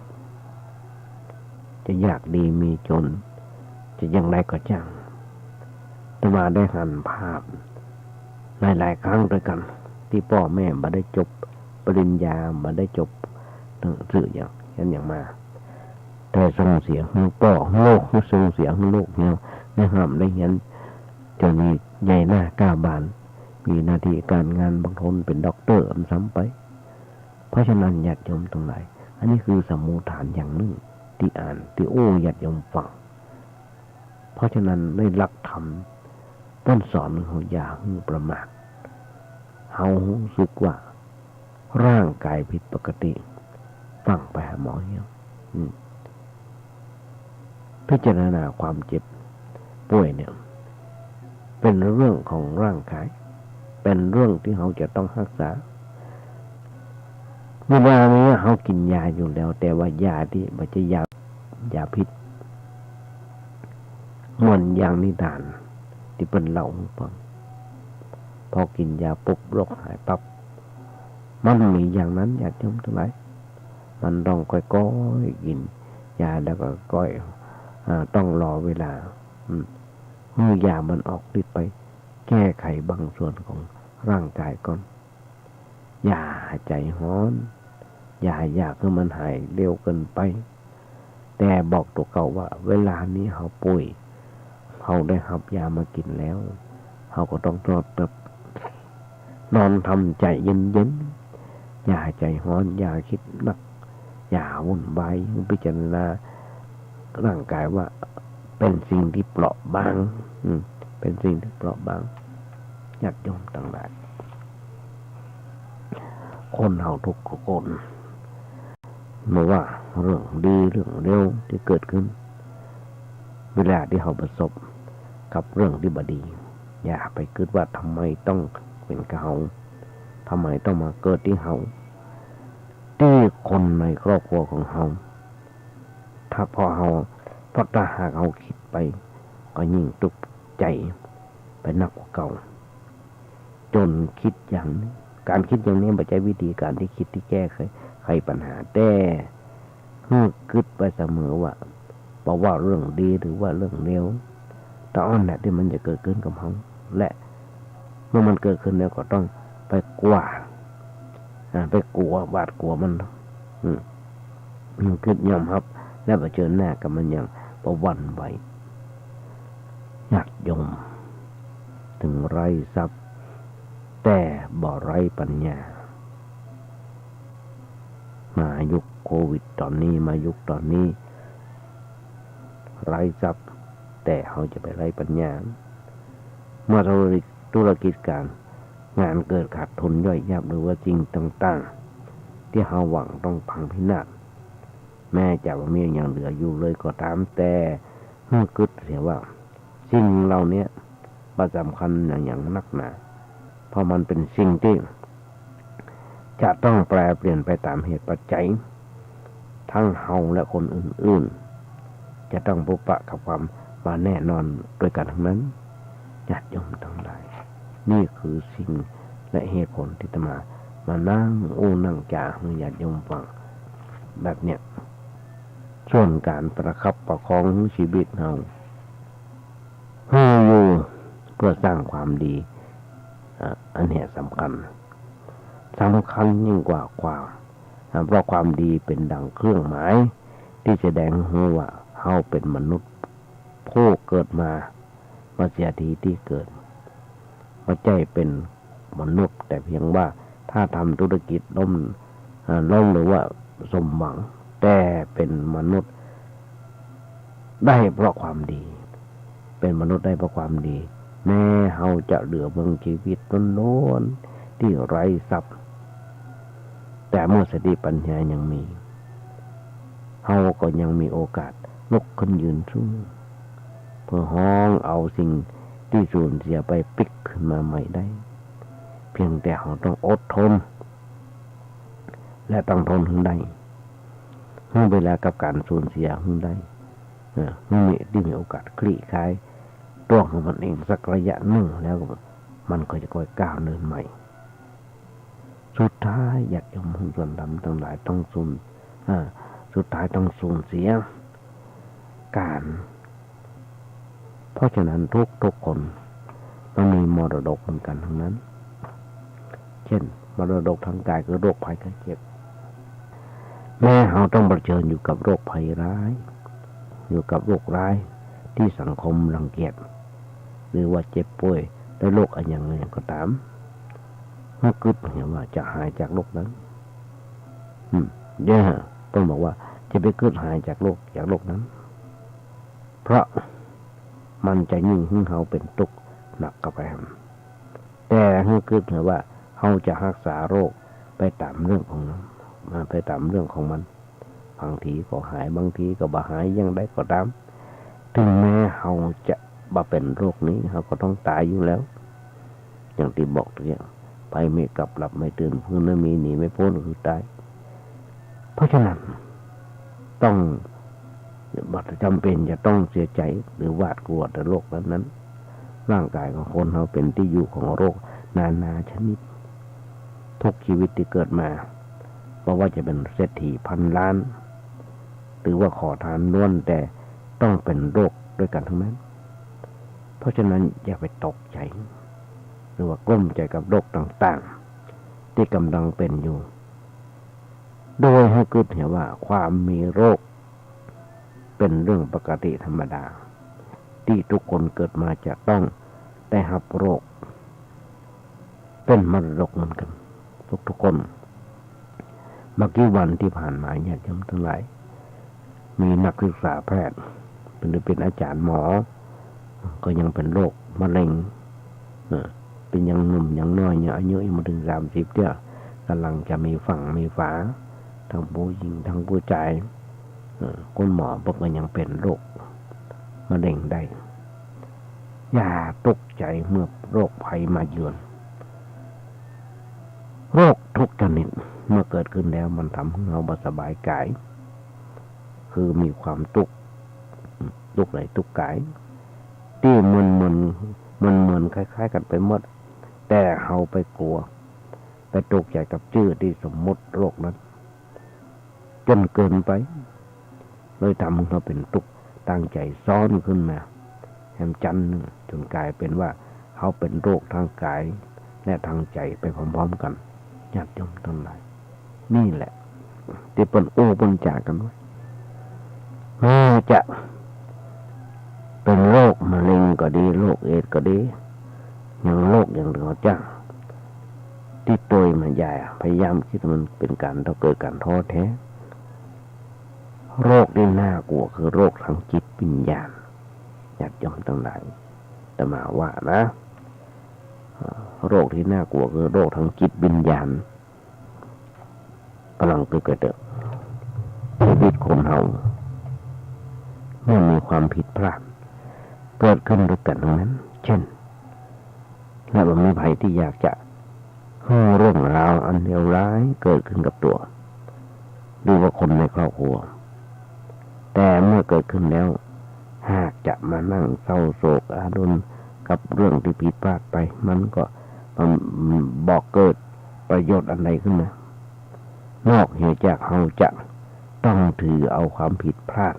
จะอยากดีมีจนจะอย่างไรก็ช่างแต่มาได้หันภาพหลายๆครั้งด้วยกันที่พ่อแม่มาได้จบปริญญามาได้จบหนังสืออย่างมาแต่ส่งเสียงให้พ่อโลกส่งเสียงให้โลกเนี่ยได้ห้ามได้เห็นจนนี้ใหญ่หน้ากล้าบานมีหน้าที่การงานบางคนเป็นด็อกเตอร์ซ้ำไปเพราะฉะนั้นญาติโยมทั้งหลายอันนี้คือสมมุติฐานอย่างหนึ่งที่อ่านที่ญาติโยมฟังเพราะฉะนั้นในหลักธรรมต้นสอนเขาอย่าประมาทเฮารู้สึกว่าร่างกายผิดปกติฟังไปหาหมอเนี่ยพิจารณาความเจ็บป่วยเนี่ยเป็นเรื่องของร่างกายเป็นเรื่องที่เขาจะต้องรักษาเวลานี้เขากินยาอยู่แล้วแต่ว่ายาที่มันจะยาพิษเหมือนอย่างนิทานที่เป็นเล่าให้ฟังพอกินยาปุ๊บโรคหายปั๊บมันมีอย่างนั้นอยากจำทั้งหลายมันต้องค่อยๆกินยาแล้วก็ค่อยต้องรอเวลาเมื่อยามันออกฤทธิ์ไปแก้ไขบางส่วนของร่างกายก่อนอย่าใจร้อนอย่าอยากให้มันหายเร็วเกินไปแต่บอกตัวเก่าว่าเวลานี้เขาป่วยเขาได้รับยามากินแล้วเขาก็ต้องนอนทำใจเย็นๆอย่าใจร้อนอย่าคิดหนักอย่าวุ่นวายพิจารณาร่างกายว่าเป็นสิ่งที่เปราะบางเป็นสิ่งที่เปราะบางญาติโยมทั้งหลายคนเฮาทุกคนไม่ว่าเรื่องดีเรื่องเร็วที่เกิดขึ้นเวลาที่เขาประสบกับเรื่องที่บดีอย่าไปคิดว่าทำไมต้องเป็นกับเขาทำไมต้องมาเกิดที่เขาที่คนในครอบครัวของเขาถ้าพอถ้าหากเขาคิดไปก็ยิ่งตุกใจไปหนักกว่าเก่าจนคิดอย่างนี้การคิดอย่างนี้ไม่ใช่วิธีการที่คิดที่แก้ไขปัญหาแต่ คิดไปเสมอว่าบอกว่าเรื่องดีหรือว่าเรื่องเลวแต่อันนั้นที่มันจะเกิดขึ้นกับเราและเมื่อมันเกิดขึ้นแล้วก็ต้องไปกลัวบาดกลัวมันคิดยอมรับและเผชิญหน้ากับมันอย่างประวันไหวญาติโยมถึงไร้ทรัพย์แต่บ่ไร้ปัญญามายุคโควิดตอนนี้มายุคตอนนี้ไร้ทรัพย์แต่เขาจะไปไร้ปัญญาเมื่อธุรกิจการงานเกิดขาดทุนย่อยยับหรือว่าจริงต่างๆที่เขาหวังต้องพังพินาศแม้จะว่ามีอย่างเหลืออยู่เลยก็ตามแต่เมื่อคิดเสียว่าสิ่งเหล่านี้ประสำคัญอย่างนักหนาเพราะมันเป็นสิ่งที่จะต้องแปรเปลี่ยนไปตามเหตุปัจจัยทั้งเฮาและคนอื่นๆจะต้องพบปะกับความมาแน่นอนโดยกันทั้งนั้นญาติโยมทั้งหลายนี่คือสิ่งและเหตุผลที่จะมานั่งนั่งจ่าให้ญาติโยมฟังแบบเนี้ยส่วนการประคับประคองชีวิตเราให้อยู่เพื่อสร้างความดีอันนี้สำคัญยิ่งกว่าความเพราะความดีเป็นดังเครื่องหมายที่แสดงให้ว่าเฮาเป็นมนุษย์ผู้เกิดมาเสียทีที่เกิดไม่ใช่เป็นมนุษย์แต่เพียงว่าถ้าทำธุรกิจล้มหรือว่าสมหวังแต่เป็นมนุษย์ได้เพราะความดีเป็นมนุษย์ได้เพราะความดีแม้เฮาจะเหลือเมืองชีวิตโน้นที่ไร้ทรัพย์แต่เมื่อสติปัญญายังมีเฮาก็ยังมีโอกาสลุกขึ้นยืนสู้เพื่อห้องเอาสิ่งที่สูญเสียไปปิกขึ้นมาใหม่ได้เพียงแต่เฮาต้องอดทนและต้องทนถึงได้เมื่อเวลากับการสูญเสียถึงได้มีโอกาสคลี่คลายตัวของมันเองสักระยะหนึ่งแล้วมันก็จะค่อยก้าวเดินใหม่สุดท้ายอยากยอมหุ่นส่วนดำทั้งหลายต้องสุดท้ายต้องสูญเสียการเพราะฉะนั้นทุกคนต้องมีมรดกเหมือนกันทั้งนั้นเช่นมรดกทางกายคือโรคภัยไข้เจ็บแม้เราต้องเผชิญอยู่กับโรคภัยร้ายอยู่กับโรคร้ายที่สังคมรังเกียจหรือว่าเจ็บป่วยด้วยโรคอะไรอย่างหนึ่งก็ตามเมื่อคิดเห็นว่าจะหายจากโรคนั้นต้องบอกว่าจะไปคิดหายจากโรคนั้นเพราะมันจะยิ่งให้เราเป็นทุกข์หนักกับไปแต่เมื่อคิดเห็นว่าเราจะรักษาโรคไปตามเรื่องของมันไปตามเรื่องของมันบางทีก็หายบางทีก็บ่หายยังได้ก็ตามถึงแม้เราจะมาเป็นโรคนี้เราก็ต้องตายอยู่แล้วอย่างที่บอกเนี่ยไปไม่กลับหลับไม่ตื่นพูดไม่มีหนีไม่พ้นคือตายเพราะฉะนั้นต้องจำเป็นจะต้องเสียใจหรือหวาดกลัวต่อโรคนั้นร่างกายของคนเราเป็นที่อยู่ของโรคนานาชนิดทุกชีวิตที่เกิดมาเพราะว่าจะเป็นเศรษฐีพันล้านหรือว่าขอทานล้วนแต่ต้องเป็นโรคด้วยกันทั้งนั้นเพราะฉะนั้นอย่าไปตกใจหรือว่ากลุ้มใจกับโรคต่างๆที่กำลังเป็นอยู่โดยให้คิดเห็นว่าความมีโรคเป็นเรื่องปกติธรรมดาที่ทุกคนเกิดมาจะต้องได้รับโรคเป็นมรดกเหมือนกันทุกคนเมื่อกี้วันที่ผ่านมาญาติโยมทั้งหลายมีนักศึกษาแพทย์เป็นอาจารย์หมอก็ยังเป็นโรคมะเร็งเป็นยังหนุ่มยังน้อยยังอายุยังไม่ถึง30เนี่ยกำลังจะมีฝั่งมีฝาทั้งผู้หญิงทั้งผู้ชายคุณหมอบอกว่ายังเป็นโรคมะเร็งได้อย่าตกใจเมื่อโรคภัยมาเยือนโรคทุกชนิดเมื่อเกิดขึ้นแล้วมันทำให้เราบ่สบายกายคือมีความทุกข์ไหลทุกข์กายที่มันคล้ายๆกันไปหมดแต่เราไปกลัวไปตกใจกับชื่อที่สมมติโรคนั้นจนเกินไป เลยทำให้เขาเป็นทุกข์ตั้งใจซ้อนขึ้นมาแฮมจันจนกลายเป็นว่าเขาเป็นโรคทางกายและทางใจไปพร้อมๆกันญาติโยมทั้งหลายนี่แหละที่เป็นโอ้เป็นจากกันไว้แม้จะเป็นโรคมะเร็งก็ดีโรคเอดส์ก็ดีอย่างโรคอย่างเดียวจ้าที่ตัวมันใหญ่พยายามคิดมันเป็นการต้องเกิดการท้อแท้โรคที่น่ากลัวคือโรคทางจิตวิญญาณญาติโยมทั้งหลายแต่มาว่านะโรคที่น่ากลัวคือโรคทางจิตวิญญาณกำลังเกิดชีวิตคนเราเมื่อมีความผิดพลาดเกิดขึ้นด้วยกันทั้งนั้นเช่นและมันมีภัยที่อยากจะให้เรื่องราวอันเลวร้ายเกิดขึ้นกับตัวดูว่าคนในครอบครัวแต่เมื่อเกิดขึ้นแล้วหากจะมานั่งเศร้าโศกอาดุลกับเรื่องที่ผิดพลาดไปมันก็บอกเกิดประโยชน์อันใดขึ้นมานอกเหตุจากเราจะต้องถือเอาความผิดพลาด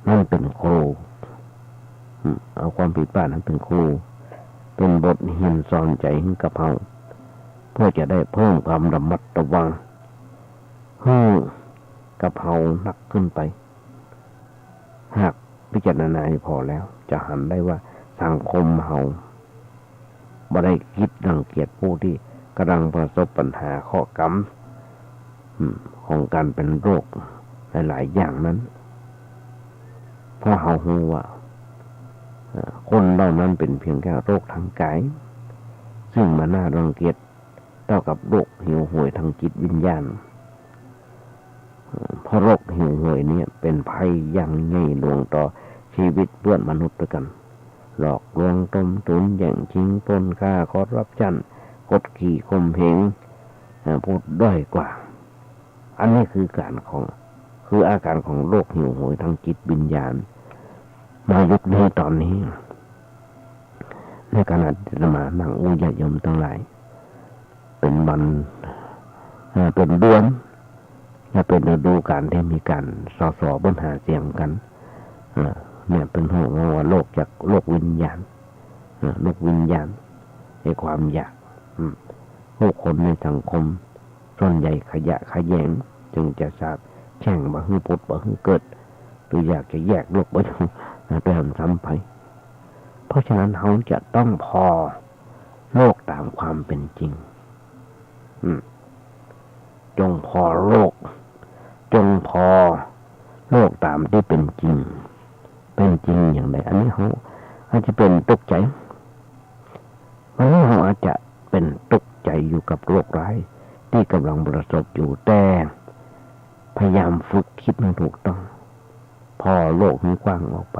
นั่นเป็นครูเอาความผิดพลาดนั้นเป็นครูเป็นบทเรียนสอนใจให้กับเราเพื่อจะได้เพิ่มความระมัดระวังให้กับเราหนักขึ้นไปหากพิจารณาพอแล้วจะหันได้ว่าสังคมเราบ่ได้คิดรังเกียจผู้ที่กำลังประสบปัญหาข้อกรรมของการเป็นโรคหลายๆอย่างนั้นเพราะเรารู้ว่าคนเหล่านั้นเป็นเพียงแค่โรคทางกายซึ่งมันน่ารังเกียจเท่ากับโรคหิวโหยทางจิตวิญญาณเพราะโรคหิวโหยนี้เป็นภัยอย่างใหญ่หลวงต่อชีวิตเพื่อนมนุษย์ด้วยกันหลอกลวงต้มตุ๋นแย่งชิงปล้นฆ่าคอร์รัปชันกดขี่ข่มเหงพูดด้อยกว่าอันนี้คืออาการของโรคหิวโหยทางจิตวิญญาณมายุคนี้ตอนนี้ในขณะที่มานั่งอุญาโยมทั้งหลายเป็นวันเป็นเดือนและเป็นฤดูกาลที่มีการสอปัญหาเสียงกันเนี่ยเป็นห่วงว่าโรคจากโรควิญญาณโรควิญญาณในความอยากผู้คนในสังคมส่วนใหญ่ขยะขยงจึงจะสาบแช่งบ่ฮึพุทธบ่ฮึเกิดหรืออยากจะแยกโลกบ่ไปหันซ้ำไปเพราะฉะนั้นเขาจะต้องพอโลกตามความเป็นจริงจงพอโลกจงพอโลกตามที่เป็นจริงเป็นจริงอย่างไรอันนี้เขาอาจจะเป็นตกใจวันนี้เขาอาจจะเป็นตกใจอยู่กับโรคร้ายที่กำลังประสบอยู่แต่พยายามฝึกคิดให้ถูกต้องพอโลกนี้กว้างออกไป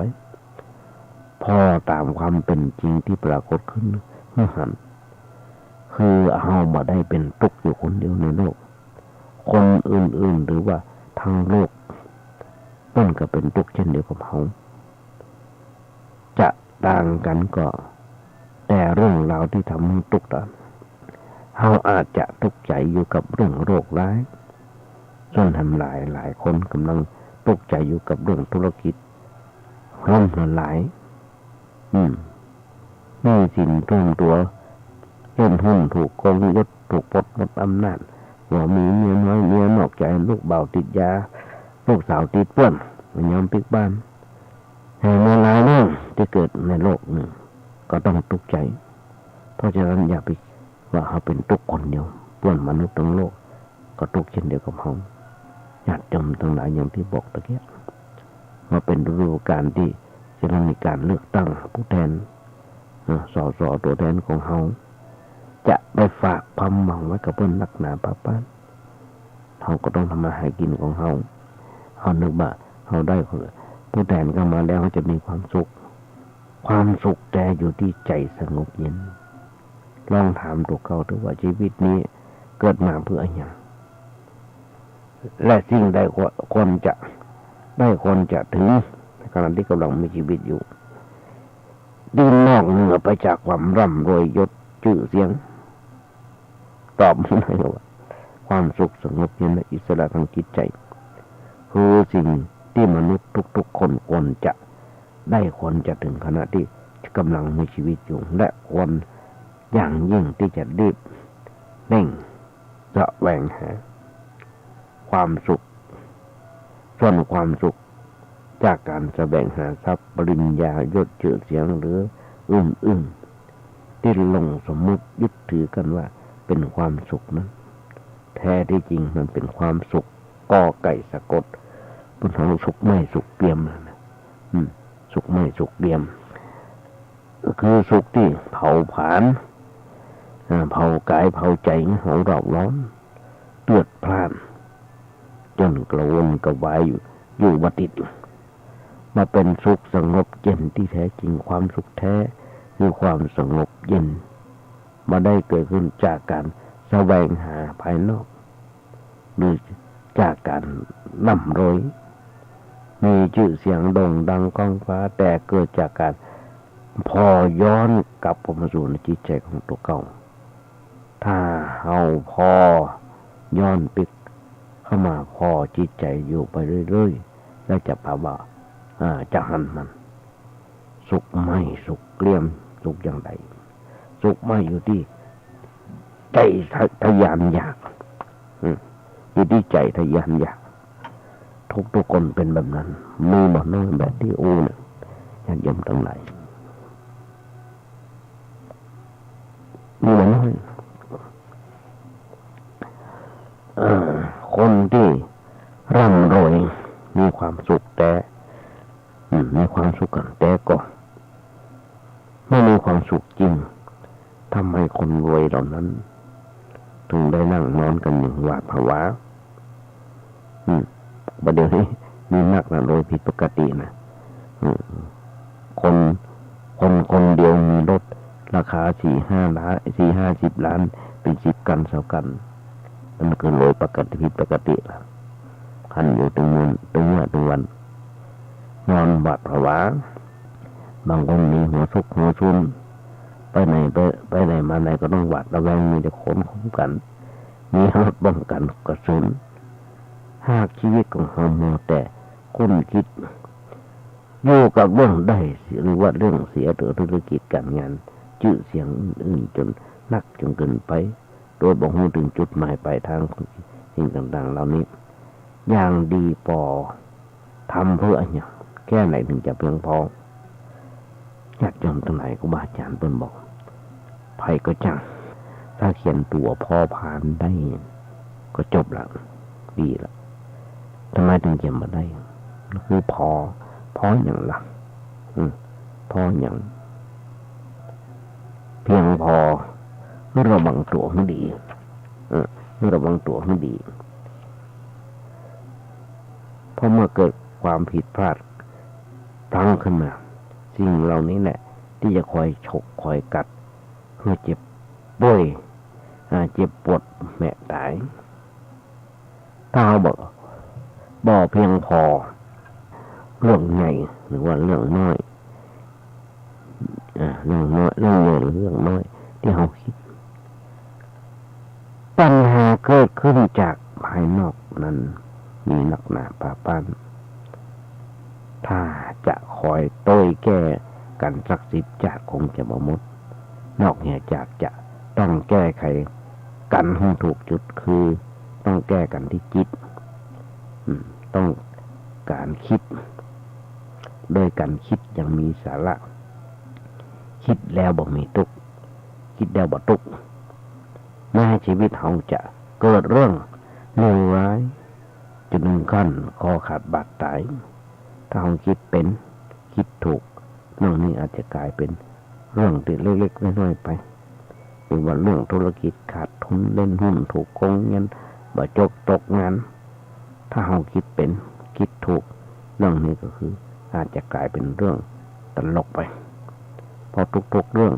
พอตามความเป็นจริงที่ปรากฏขึ้นเมื่อหันคือเอามาได้เป็นทุกข์อยู่คนเดียวในโลกคนอื่นๆหรือว่าทั้งโลกมันก็เป็นทุกข์เช่นเดียวกับเขาจะต่างกันก็แต่เรื่องราวที่ทำให้ทุกข์นั้นเขาอาจจะทุกข์ใจอยู่กับเรื่องโรคร้ายส่วนทำหลายคนกำลังตกใจอยู่กับเรื่องธุรกิจล่มละลายนี่สินท่วมตัวเล่นหุ้นถูกโกงยศถูกปลดหมดอำนาจหัวมีเมียน้อยเมียนอกใจลูกเบาติดยาลูกสาวติดป้วนมันยอมปิกบ้านให้เมื่อไรเรื่องที่เกิดในโลกหนึ่งก็ต้องตกใจเพราะฉะนั้นอย่าไปว่าเขาเป็นทุกคนเดียวป้วนมนุษย์ทั้งโลกก็ทุกเช่นเดียวกับเขาญาติโยมทั้งหลายอย่างที่บอกตะเกียบว่าเป็นฤดูกาลที่จะมีการเลือกตั้งผู้แทนส.ส.ตัวแทนของเขาจะไปฝากความหวังไว้กับเพื่อนนักหนาป้าป้านเขาก็ต้องทำมาหากินของเขานึกว่าเขาได้ผู้แทนเข้ามาแล้วเขาจะมีความสุขแต่อยู่ที่ใจสงบเย็นลองถามตัวเขาดูว่าชีวิตนี้เกิดมาเพื่ออะไรและสิ่งใดคนจะถึงในขณะที่กำลังมีชีวิตอยู่ดินนอกเหนือไปจากความร่ำรวยยศชื่อเสียงตอบไม่ได้ว่าความสุขสงบเย็นและอิสระทางจิตใจคือสิ่ง ที่มนุษย์ทุกๆคนควรจะถึงขณะที่กำลังมีชีวิตอยู่และควรอย่างยิ่งที่จะรีบเร่งแสวงหาความสุขส่วนความสุขจากการแสวงหาทรัพย์ปริญญายศชื่อเสียงหรืออื่นๆที่ลงสมมุติยึดถือกันว่าเป็นความสุขนั้นแท้ที่จริงมันเป็นความสุขกอไก่สะกดเป็นของสุขไม่สุขเปี่ยมนะสุขไม่สุขเปี่ยมก็คือสุขที่เผาผลาญเผากายเผาใจของเราร้อนเตือดพล่านจนกระวนกระวายอยู่บัดติดมาเป็นสุขสงบเย็นที่แท้จริงความสุขแท้คือความสงบเย็นมาได้เกิดขึ้นจากการแสวงหาภายนอกหรือจากการร่ำรวยมีชื่อเสียงโด่งดังก้องฟ้าแต่เกิดจากการพอย้อนกลับมาสู่ในจิตใจของตัวเก่าถ้าเอาพอย้อนปิดเข้ามาพอจิตใจอยู่ไปเรื่อยๆแล้วจะภาวะจะหันมันสุขไม่สุขเกลี้ยมสุขอย่างใดสุขไม่อยู่ที่ใจทะยานอยากอยู่ที่ใจทะยานอยากทุกคนเป็นแบบนั้นมีบ่น้อยแบบที่เนี่ยญาติโยมทั้งหลายมีบ่น้อยคนที่ร่ำรวยมีความสุขแต่มีความสุขกันแต่ก็ไม่มีความสุขจริงทำให้คนรวยเหล่านั้นถึงได้นั่งนอนกันอย่างหวาดผวาประเดี๋ยวนี้มีนักร่ำรวยผิดปกตินะคนเดียวมีรถราคา4-5 ล้าน4-50 ล้านเป็น10 กัน20 กันมันคือรวยปกติผิดปกติล่ะคันอยู่ตรงวันนอนหวาดผวาบางคนมีหัวซุกหัวซุนไปไหนมาไหนก็ต้องหวาดระแวงมีแต่ขนคุ้มกันมีรถป้องกันกระสุนหากชีวิตของเรามัวแต่คุ้นคิดอยู่กับเรื่องได้หรือว่าเรื่องเสียตัวธุรกิจการงานชื่อเสียงอื่นจนนักจนเกินไปโดยบอกถึงจุดหมายปลายทางของสิ่งต่างๆเหล่านี้อย่างดีพอทำเพื่ออะไรแค่ไหนถึงจะเพียงพอญาติโยมทั้งหลายครูบาอาจารย์เพิ่นบอกไผก็จังถ้าเขียนตัวพอผ่านได้ก็จบละดีละทำไมถึงเขียนมาได้คือพออย่างละพออย่างเพียงพอเมื่อระวังตัวให้ดีเมื่อระวังตัวให้ดีเพราะเมื่อเกิดความผิดพลาดพลั้งขึ้นมาสิ่งเหล่านี้แหละที่จะคอยฉกคอยกัดเพื่อเจ็บป่วยเจ็บปวดแม่ตายถ้าเราบอกเพียงพอเรื่องใหญ่หรือว่าเรื่องน้อยเรื่องน้อยเรื่องใหญ่หรือเรื่องน้อยที่เราคิดปัญหาเกิดขึ้นจากภายนอกนั้นมีหนักหนาป่าปั้นถ้าจะคอยโต้แก้กันสัก10 จากคงจะบ่หมดนอกเหนือจากจะต้องแก้ไขกันให้ถูกจุดคือต้องแก้กันที่จิตต้องการคิดโดยการคิดอย่างมีสาระคิดแล้วบ่มีทุกข์คิดแล้วบ่ทุกข์แม้ชีวิตเราจะเกิดเรื่องเลวร้ายจนถึงขั้นคอขาดบาดตายถ้าเราคิดเป็นคิดถูกเรื่องนี้อาจจะกลายเป็นเรื่องที่เล็กๆน้อยๆไปหรือว่าเรื่องธุรกิจขาดทุนเล่นหุ้นถูกโกงเงินบ่จกตกงานถ้าเราคิดเป็นคิดถูกเรื่องนี้ก็คืออาจจะกลายเป็นเรื่องตลกไปเพราะทุกๆเรื่อง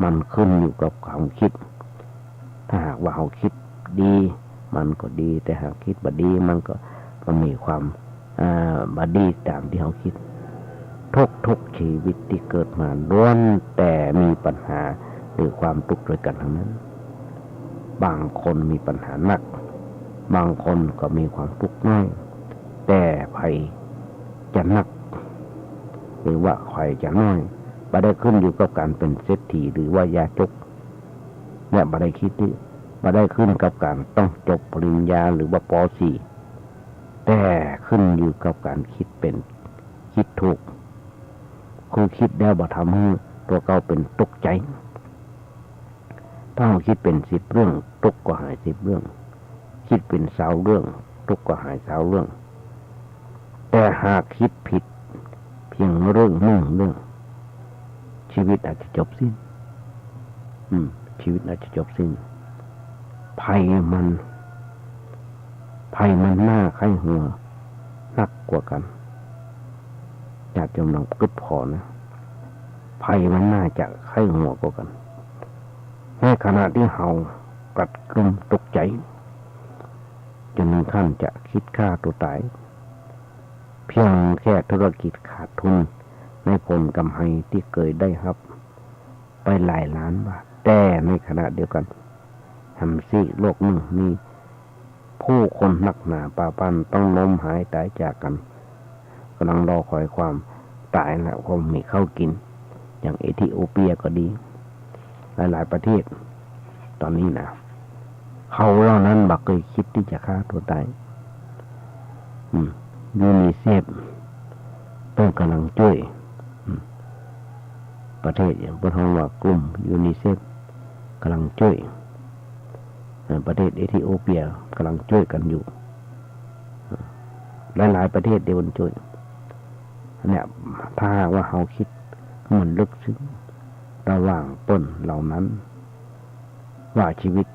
มันขึ้นอยู่กับความคิดถ้าหากว่าเราคิดดีมันก็ดีแต่หากคิดบ่ดีมันก็มีความบ่ดีตามที่เราคิดทุกชีวิตที่เกิดมาล้วนแต่มีปัญหาหรือความทุกข์ด้วยกันทั้งนั้นบางคนมีปัญหาหนักบางคนก็มีความทุกข์น้อยแต่ภัย จะหนักหรือว่าใครจะน้อยบ่ได้ขึ้นอยู่กับการเป็นเศรษฐีหรือว่ายาจกเนี่ยบ่ได้คิดนี่บ่ได้ขึ้นกับการต้องจบปริญญาหรือว่าป .4 แต่ขึ้นอยู่กับการคิดเป็นคิดถูกคือคิดแล้วบ่ทำให้ตัวเก่าเป็นตกใจถ้าเราคิดเป็น10 เรื่องตกก็หาย10 เรื่องคิดเป็น20 เรื่องตกก็หาย20 เรื่องแต่หากคิดผิดเพียงเรื่องหนึ่งเรื่องชีวิตอาจจะจบสิ้นชีวิตอาจจะจบสิ้นภัยมันหน้าไข้หัวหนักกว่ากันอยากจำลองกึดพอนะภัยมันน่าจะไข้หัวกว่ากันในขณะที่เฮากัดกลุ่มตกใจจนถึงขั้นจะคิดฆ่าตัวตายเพียงแค่ธุรกิจขาดทุนในผลกำไรที่เคยได้รับไปหลายล้านบาทแต่ในขณะเดียวกันทำซีกโลกหนึ่งมีผู้คนนักหนาป่าปันต้องล้มหายตายจากกันกำลังรอคอยความตายและความมีข้าวกินอย่างเอธิโอเปียก็ดีหลายๆประเทศตอนนี้นะเขาเหล่านั้นบักเคยคิดที่จะฆ่าตัวตายยูนิเซฟต้องกำลังช่วยประเทศอย่างพระทองว่ากลุ่มยูนิเซฟกำลังช่วยประเทศเอธิโอเปียกำลังช่วยกันอยู่หลายๆประเทศเดียวกันช่วยเนี่ยถ้าว่าเขาคิดมันลึกซึ้งระหว่างต้นเหล่านั้นว่าชีวิต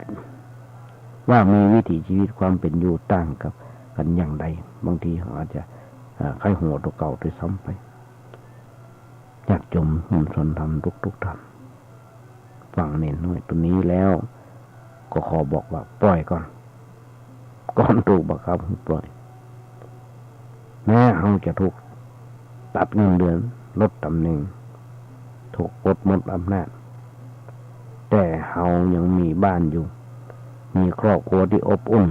ว่ามีวิถีชีวิตความเป็นอยู่ต่างกับกันอย่างใดบางทีเขาอาจจะไข้หัวตัวเก่าด้วยซ้ำไปอยากจมหุ่นสนทำทุกท่านฟังเน้นน้อยตัวนี้แล้วก็ขอบอกว่าปล่อยก่อนถูกบังคับให้ปล่อยแม้เขาจะถูกตัดเงินเดือนลดตำแหน่งถูกปลดหมดอำนาจแต่เขายังมีบ้านอยู่มีครอบครัวที่อบอุ่น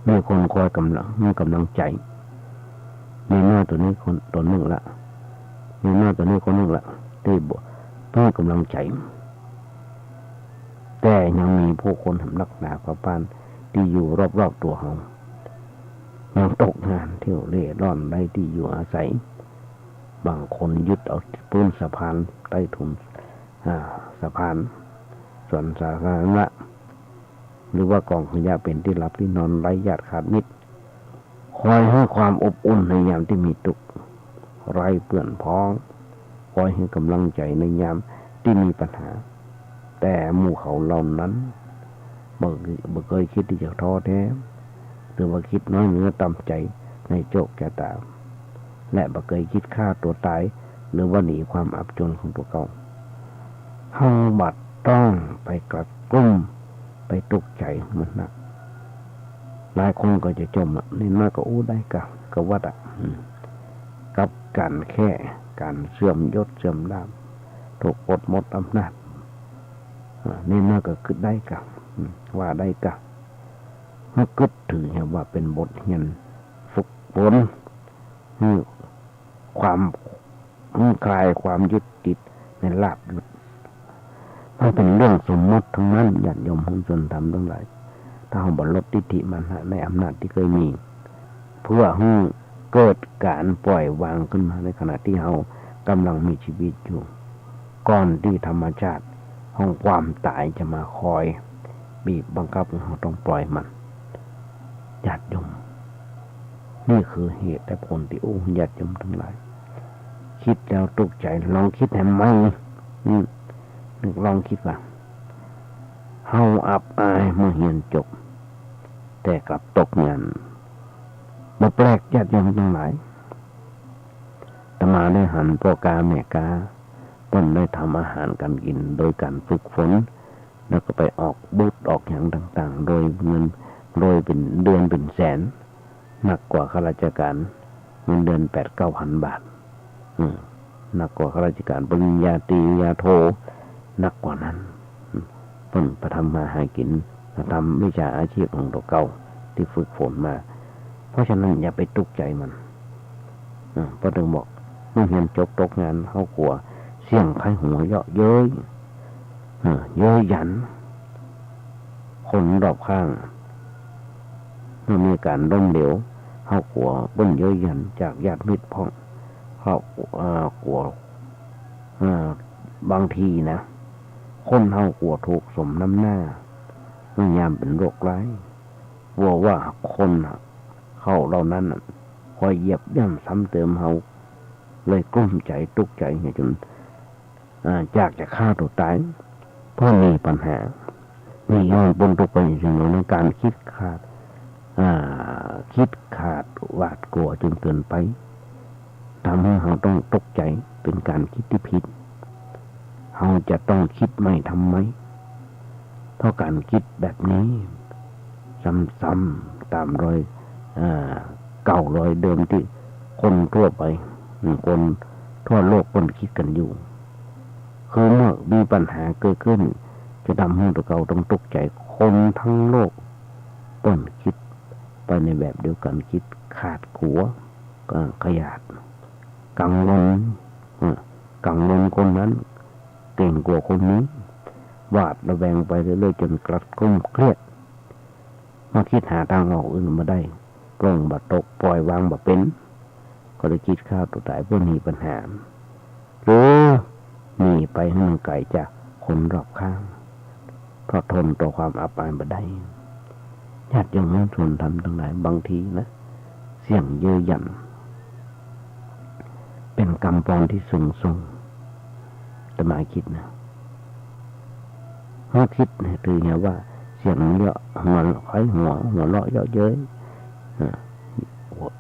มีคนคอยกำลังใจมีหน้าตัวนี้คนตัวหนึ่งละมีหน้าตัวนี้คนหนึ่งละที่เพื่อกำลังใจแต่ยังมีผู้คนทำนักหนาพระปานที่อยู่รอบๆตัวเขายังตกงานเที่ยวเร่ร่อนได้ที่อยู่อาศัยบางคนยึดเอาปืนสะพานใต้ถุนสะพานส่วนสาธารณะหรือว่ากองขยะเป็นที่หลับที่นอนไร้ญาติขาดมิตรคอยให้ความอบอุ่นในยามที่มีทุกข์ไร้เปื่อนพ้องคอยให้กำลังใจในยามที่มีปัญหาแต่หมู่เขาเหล่านั้นบ่เคยคิดที่จะท้อแท้หรือว่าคิดน้อยเนื้อต่ำใจในโจกแก่ตาและบ่เคยคิดฆ่าตัวตายหรือว่าหนีความอับจนของตัวเก่าเฮาบัดต้องไปกระตุ้มไปตกใจมันหนักหลายคนก็จะจมนี่น้อยก็อู้ได้ก็วัดกับการแค่การเสื่อมยศเสื่อมลาภถูกปลดหมดอำนาจนี่น้อยก็คิดได้ว่าได้เมื่อคิดถือว่าเป็นบทเรียนฝึกฝนความคลายความยึดติดในลาภยศมันเป็นเรื่องสมมติทั้งนั้นญาติโยมผู้ชนทำทั้งหลายถ้าเราบรรลุทิฏฐิมันในอำนาจที่เคยมีเพื่อให้เกิดการปล่อยวางขึ้นมาในขณะที่เรากำลังมีชีวิตอยู่ก่อนที่ธรรมชาติของความตายจะมาคอยบีบบังคับเราต้องปล่อยมันญาติโยมนี่คือเหตุและผลที่ญาติโยมทั้งหลายคิดแล้วตกใจลองคิดให้ไหมลองคิดว่าเฮาอับอายเมื่อเรียนจบแต่กลับตกงานบ่แปลกญาติโยมทั้งหลายอาตมาได้หันพ่อกาแม่กาเพิ่นได้ทำอาหารกันกินโดยการฝึกฝนแล้วก็ไปออกบูธออกอย่างต่างๆโดยเงินโดยเป็นเดือนเป็นแสนหนักกว่าข้าราชการเงินเดือน 8-9,000 บาทหนักกว่าข้าราชการปริญญาตรีปริญญาโทหนักกว่านั้นเพิ่นไปทำมาหากินทำวิชาอาชีพของตัวเก่าที่ฝึกฝนมาเพราะฉะนั้นอย่าไปตุกใจมัน เพราะถึงบอกเมื่อเรียนจบตกงานเขากลัวเสี่ยงไข้หัวเยาะเย้ยเย้ยหยันคนรอบข้างเมื่อมีการล้มเหลวเขากลัวเบิ้ลเย้ยหยันจากญาติมิตรพ้องเขากลัวบางทีนะคนเขากลัวถูกสมน้ำหน้าเมื่อยามเป็นโรคร้ายกลัวว่าคนเขาเหล่านั้นคอยเหยียบย่ำซ้ำเติมเขาเลยกลุ้มใจตุกใจจนจากจะฆ่าตัวตายเพราะมีปัญหามีย้อนปนตุกไปสิ่งในการคิดขาดหวาดกลัวจนเกินไปทำให้เขาต้องตกใจเป็นการคิดที่ผิดเขาจะต้องคิดไม่ทำไหมเพราะการคิดแบบนี้ซ้ำๆตามรอยเก่ารอยเดิมที่คนทั่วไปคนทั่วโลกคนคิดกันอยู่คือเมื่อมีปัญหาเกิดขึ้นจะทำให้ตัวเราต้องตกใจคนทั้งโลกต้นคิดไปในแบบเดียวกันคิดขาดขัวขยาดกังวลคนนั้นเก่งกว่าคนนี้หวาดระแวงไปเรื่อยๆจนกระตุ้มเครียดมาคิดหาทางออกอื่นมาได้ปล่องบัดตกปล่อยวางบัดเป็นก็เลยคิดฆ่าตัวตายเพื่อหนีปัญหาหรือหนีไปให้มันไกลจากคนรอบข้างเพราะทนต่อความอับอายบ่ได้ญาติโยมส่วนทำทั้งหลายบางทีนะเสี่ยงเย่อหยันเป็นกรรมปองที่สูงส่งแต่มาคิดนะเมื่อคิดเนี่ยถือเนี่ยว่าเสียงเยอะหัวเราะเยอะเย้ย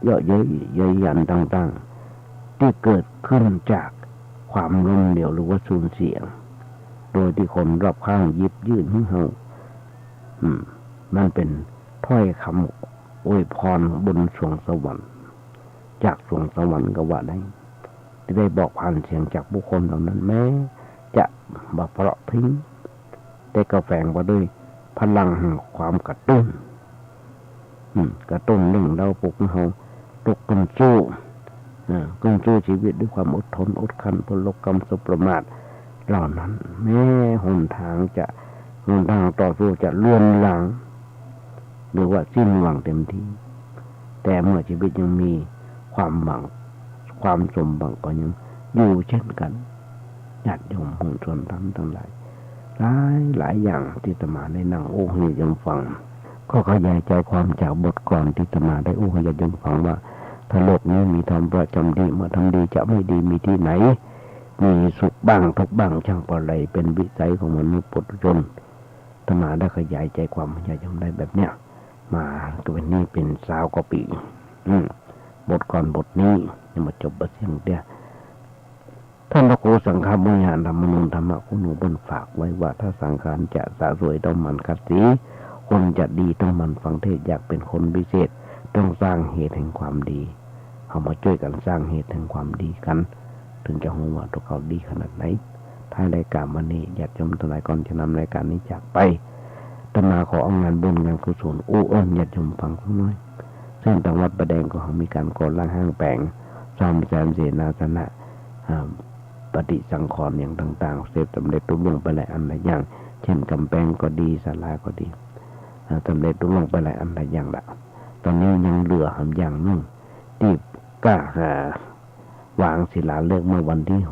เยอะเย้ยเย้ยหยันต่างๆที่เกิดขึ้นจากความล้มเหลวหรือว่าสูญเสียโดยที่คนรอบข้างยิบยื่นให้เรามันเป็นถ้อยคำอวยพรบนสวงสวรรค์จากสวงสวรรค์ก็ว่าได้บอกผ่านเสียงจากบุคคลเหล่านั้นแม้จะบ่เพราะพริ้งแต่ก็แฝงไปด้วยพลังแห่งความกระตุ้นเร่งเราปลุกเราตกขึ้นสู้ชีวิตด้วยความอดทนอดขันพลกรรมสุประมาทเหล่านั้นแม้หนทางต่อสู้จะเลื่อนหลังหรือว่าสิ้นหวังเต็มที่แต่เมื่อชีวิตยังมีความหวังความสมหวังก็ยังอยู่เช่นกันญาติโยมหุ้นส่วนทั้งหลายหลายอย่างที่อาตมาได้นั่งโอ้ให้โยมฟังก็ขยายใจความจากบทกลอนที่อาตมาได้โอ้ให้โยมฟังว่าถ้าโลกนี้มีธรรมประจำดีเมื่อทำดีจะไม่ดีมีที่ไหนมีสุขบ้างทุกข์บ้างช่างปะไรเป็นวิสัยของมนุษย์ปุถุชนอาตมาได้ขยายใจความให้โยมได้แบบเนี้ยมาตัวนี้เป็น20 กว่าปีบทก่อนบทนี้ยังมาจบบทเสียงเดียวท่านพระครูสังฆบริหารธรรมนูญธรรมคุณหนูบนฝากไว้ว่าถ้าสังขารจะสะสวยต้องมันขัดสีคนจะดีต้องมันฟังเทศอยากเป็นคนพิเศษต้องสร้างเหตุแห่งความดีเอามาช่วยกันสร้างเหตุแห่งความดีกันถึงจะหัวว่าตัวเขาดีขนาดไหนท้ายรายการวันนี้ญาติโยมทั้งหลายก่อนจะนำรายการนี้จากไปอาตมาขอเอางานบุญงานกุศลญาติโยมฟังสักหน่อยซึ่งทางวัดประแดงก็มีการก่อร่างห้างแปลงซ่อมแซมเสนาสนะปฏิสังขรณ์อย่างต่างๆเสร็จสำเร็จรุ่งเรืองไปหลายอันหลายอย่างเช่นกำแพงก็ดีศาลาก็ดีสำเร็จรุ่งเรืองไปหลายอันหลายอย่างละตอนนี้ยังเหลืออย่างนึงที่กล้าวางศิลาฤกษ์เมื่อวันที่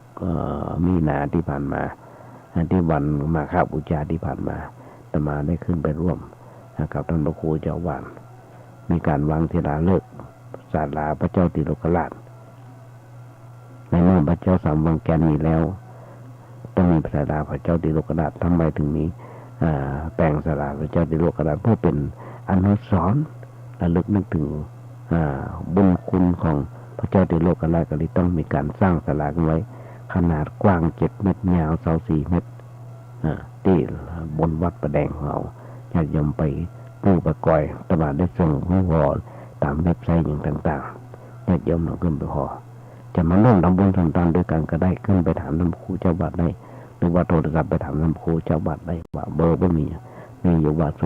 6มีนาที่ผ่านมาที่วันมาฆบูชาที่ผ่านมาอาตมาได้ขึ้นไปร่วมกับท่านพระครูเจ้าวาดมีการวางศิลาฤกษ์ศาลาพระเจ้าติโลกราชในเมื่อพระเจ้าสามวังแกนมีแล้วต้องมีศาลาพระเจ้าติโลกราชทำไมถึงมีแปลงศาลาพระเจ้าติโลกราชเพื่อเป็นอนุสรณ์ระลึกนึกถึงบุญคุณของพระเจ้าติโลกราชก็เลยต้องมีการสร้างศาลาไว้ขนาดกว้าง7 เมตรยาว4 เมตรที่บนวัดประแดงของเราญาติโยมไปปูไปก่อยตลาดได้ส่งผู้วอตามเว็บไซต์อย่างต่างๆญาติโยมเราขึ้นไปพอจะมาร่วมทำบุญทำทานด้วยกันก็ได้ขึ้นไปถามท่านครูเจ้าวัดได้หรือว่าโทรศัพท์ไปถามท่านครูเจ้าวัดได้ว่าเบอร์บ่มีอยู่ว่า0818815690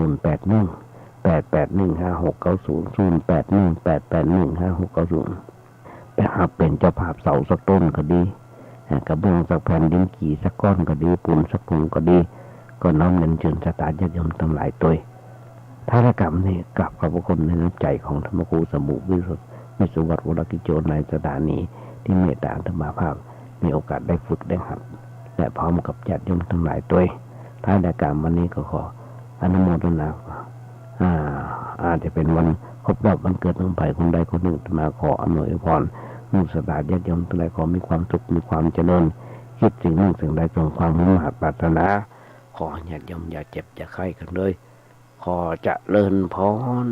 0818815690 ไปหาเป็นเจ้าภาพเสาสักต้นก็ดีกระเบื้องสักแผ่นดินกี่สักก้อนก็ดีปูนสักผงก็ดีก็น้อมเน้นเชิญชะตาญาติโยมทั้งหลายตัวธารกรรมนี้กลับขอบพระคุณในน้ำใจของธรรมครูสมุวิสุทธิ์มิสุวัตวรกิจโจในสถานีที่เมตตาธรรมาภาพมีโอกาสได้ฝึกได้หัดและพร้อมกับญาติโยมทั้งหลายตัวธารกรรมวันนี้ก็ขออนุโมทนาอาจจะเป็นวันครบรอบวันเกิดของใครคนใดคนหนึ่งมาขออำนวยพรมุสตาญาติโยมทั้งหลายขอมีความสุขมีความเจริญคิดสิ่งหนึ่งสิ่งใดจงความมุ่งมั่นปรารถนาขอญาติโยมอย่าเจ็บอย่าไข้กันเลยขอเจริญพร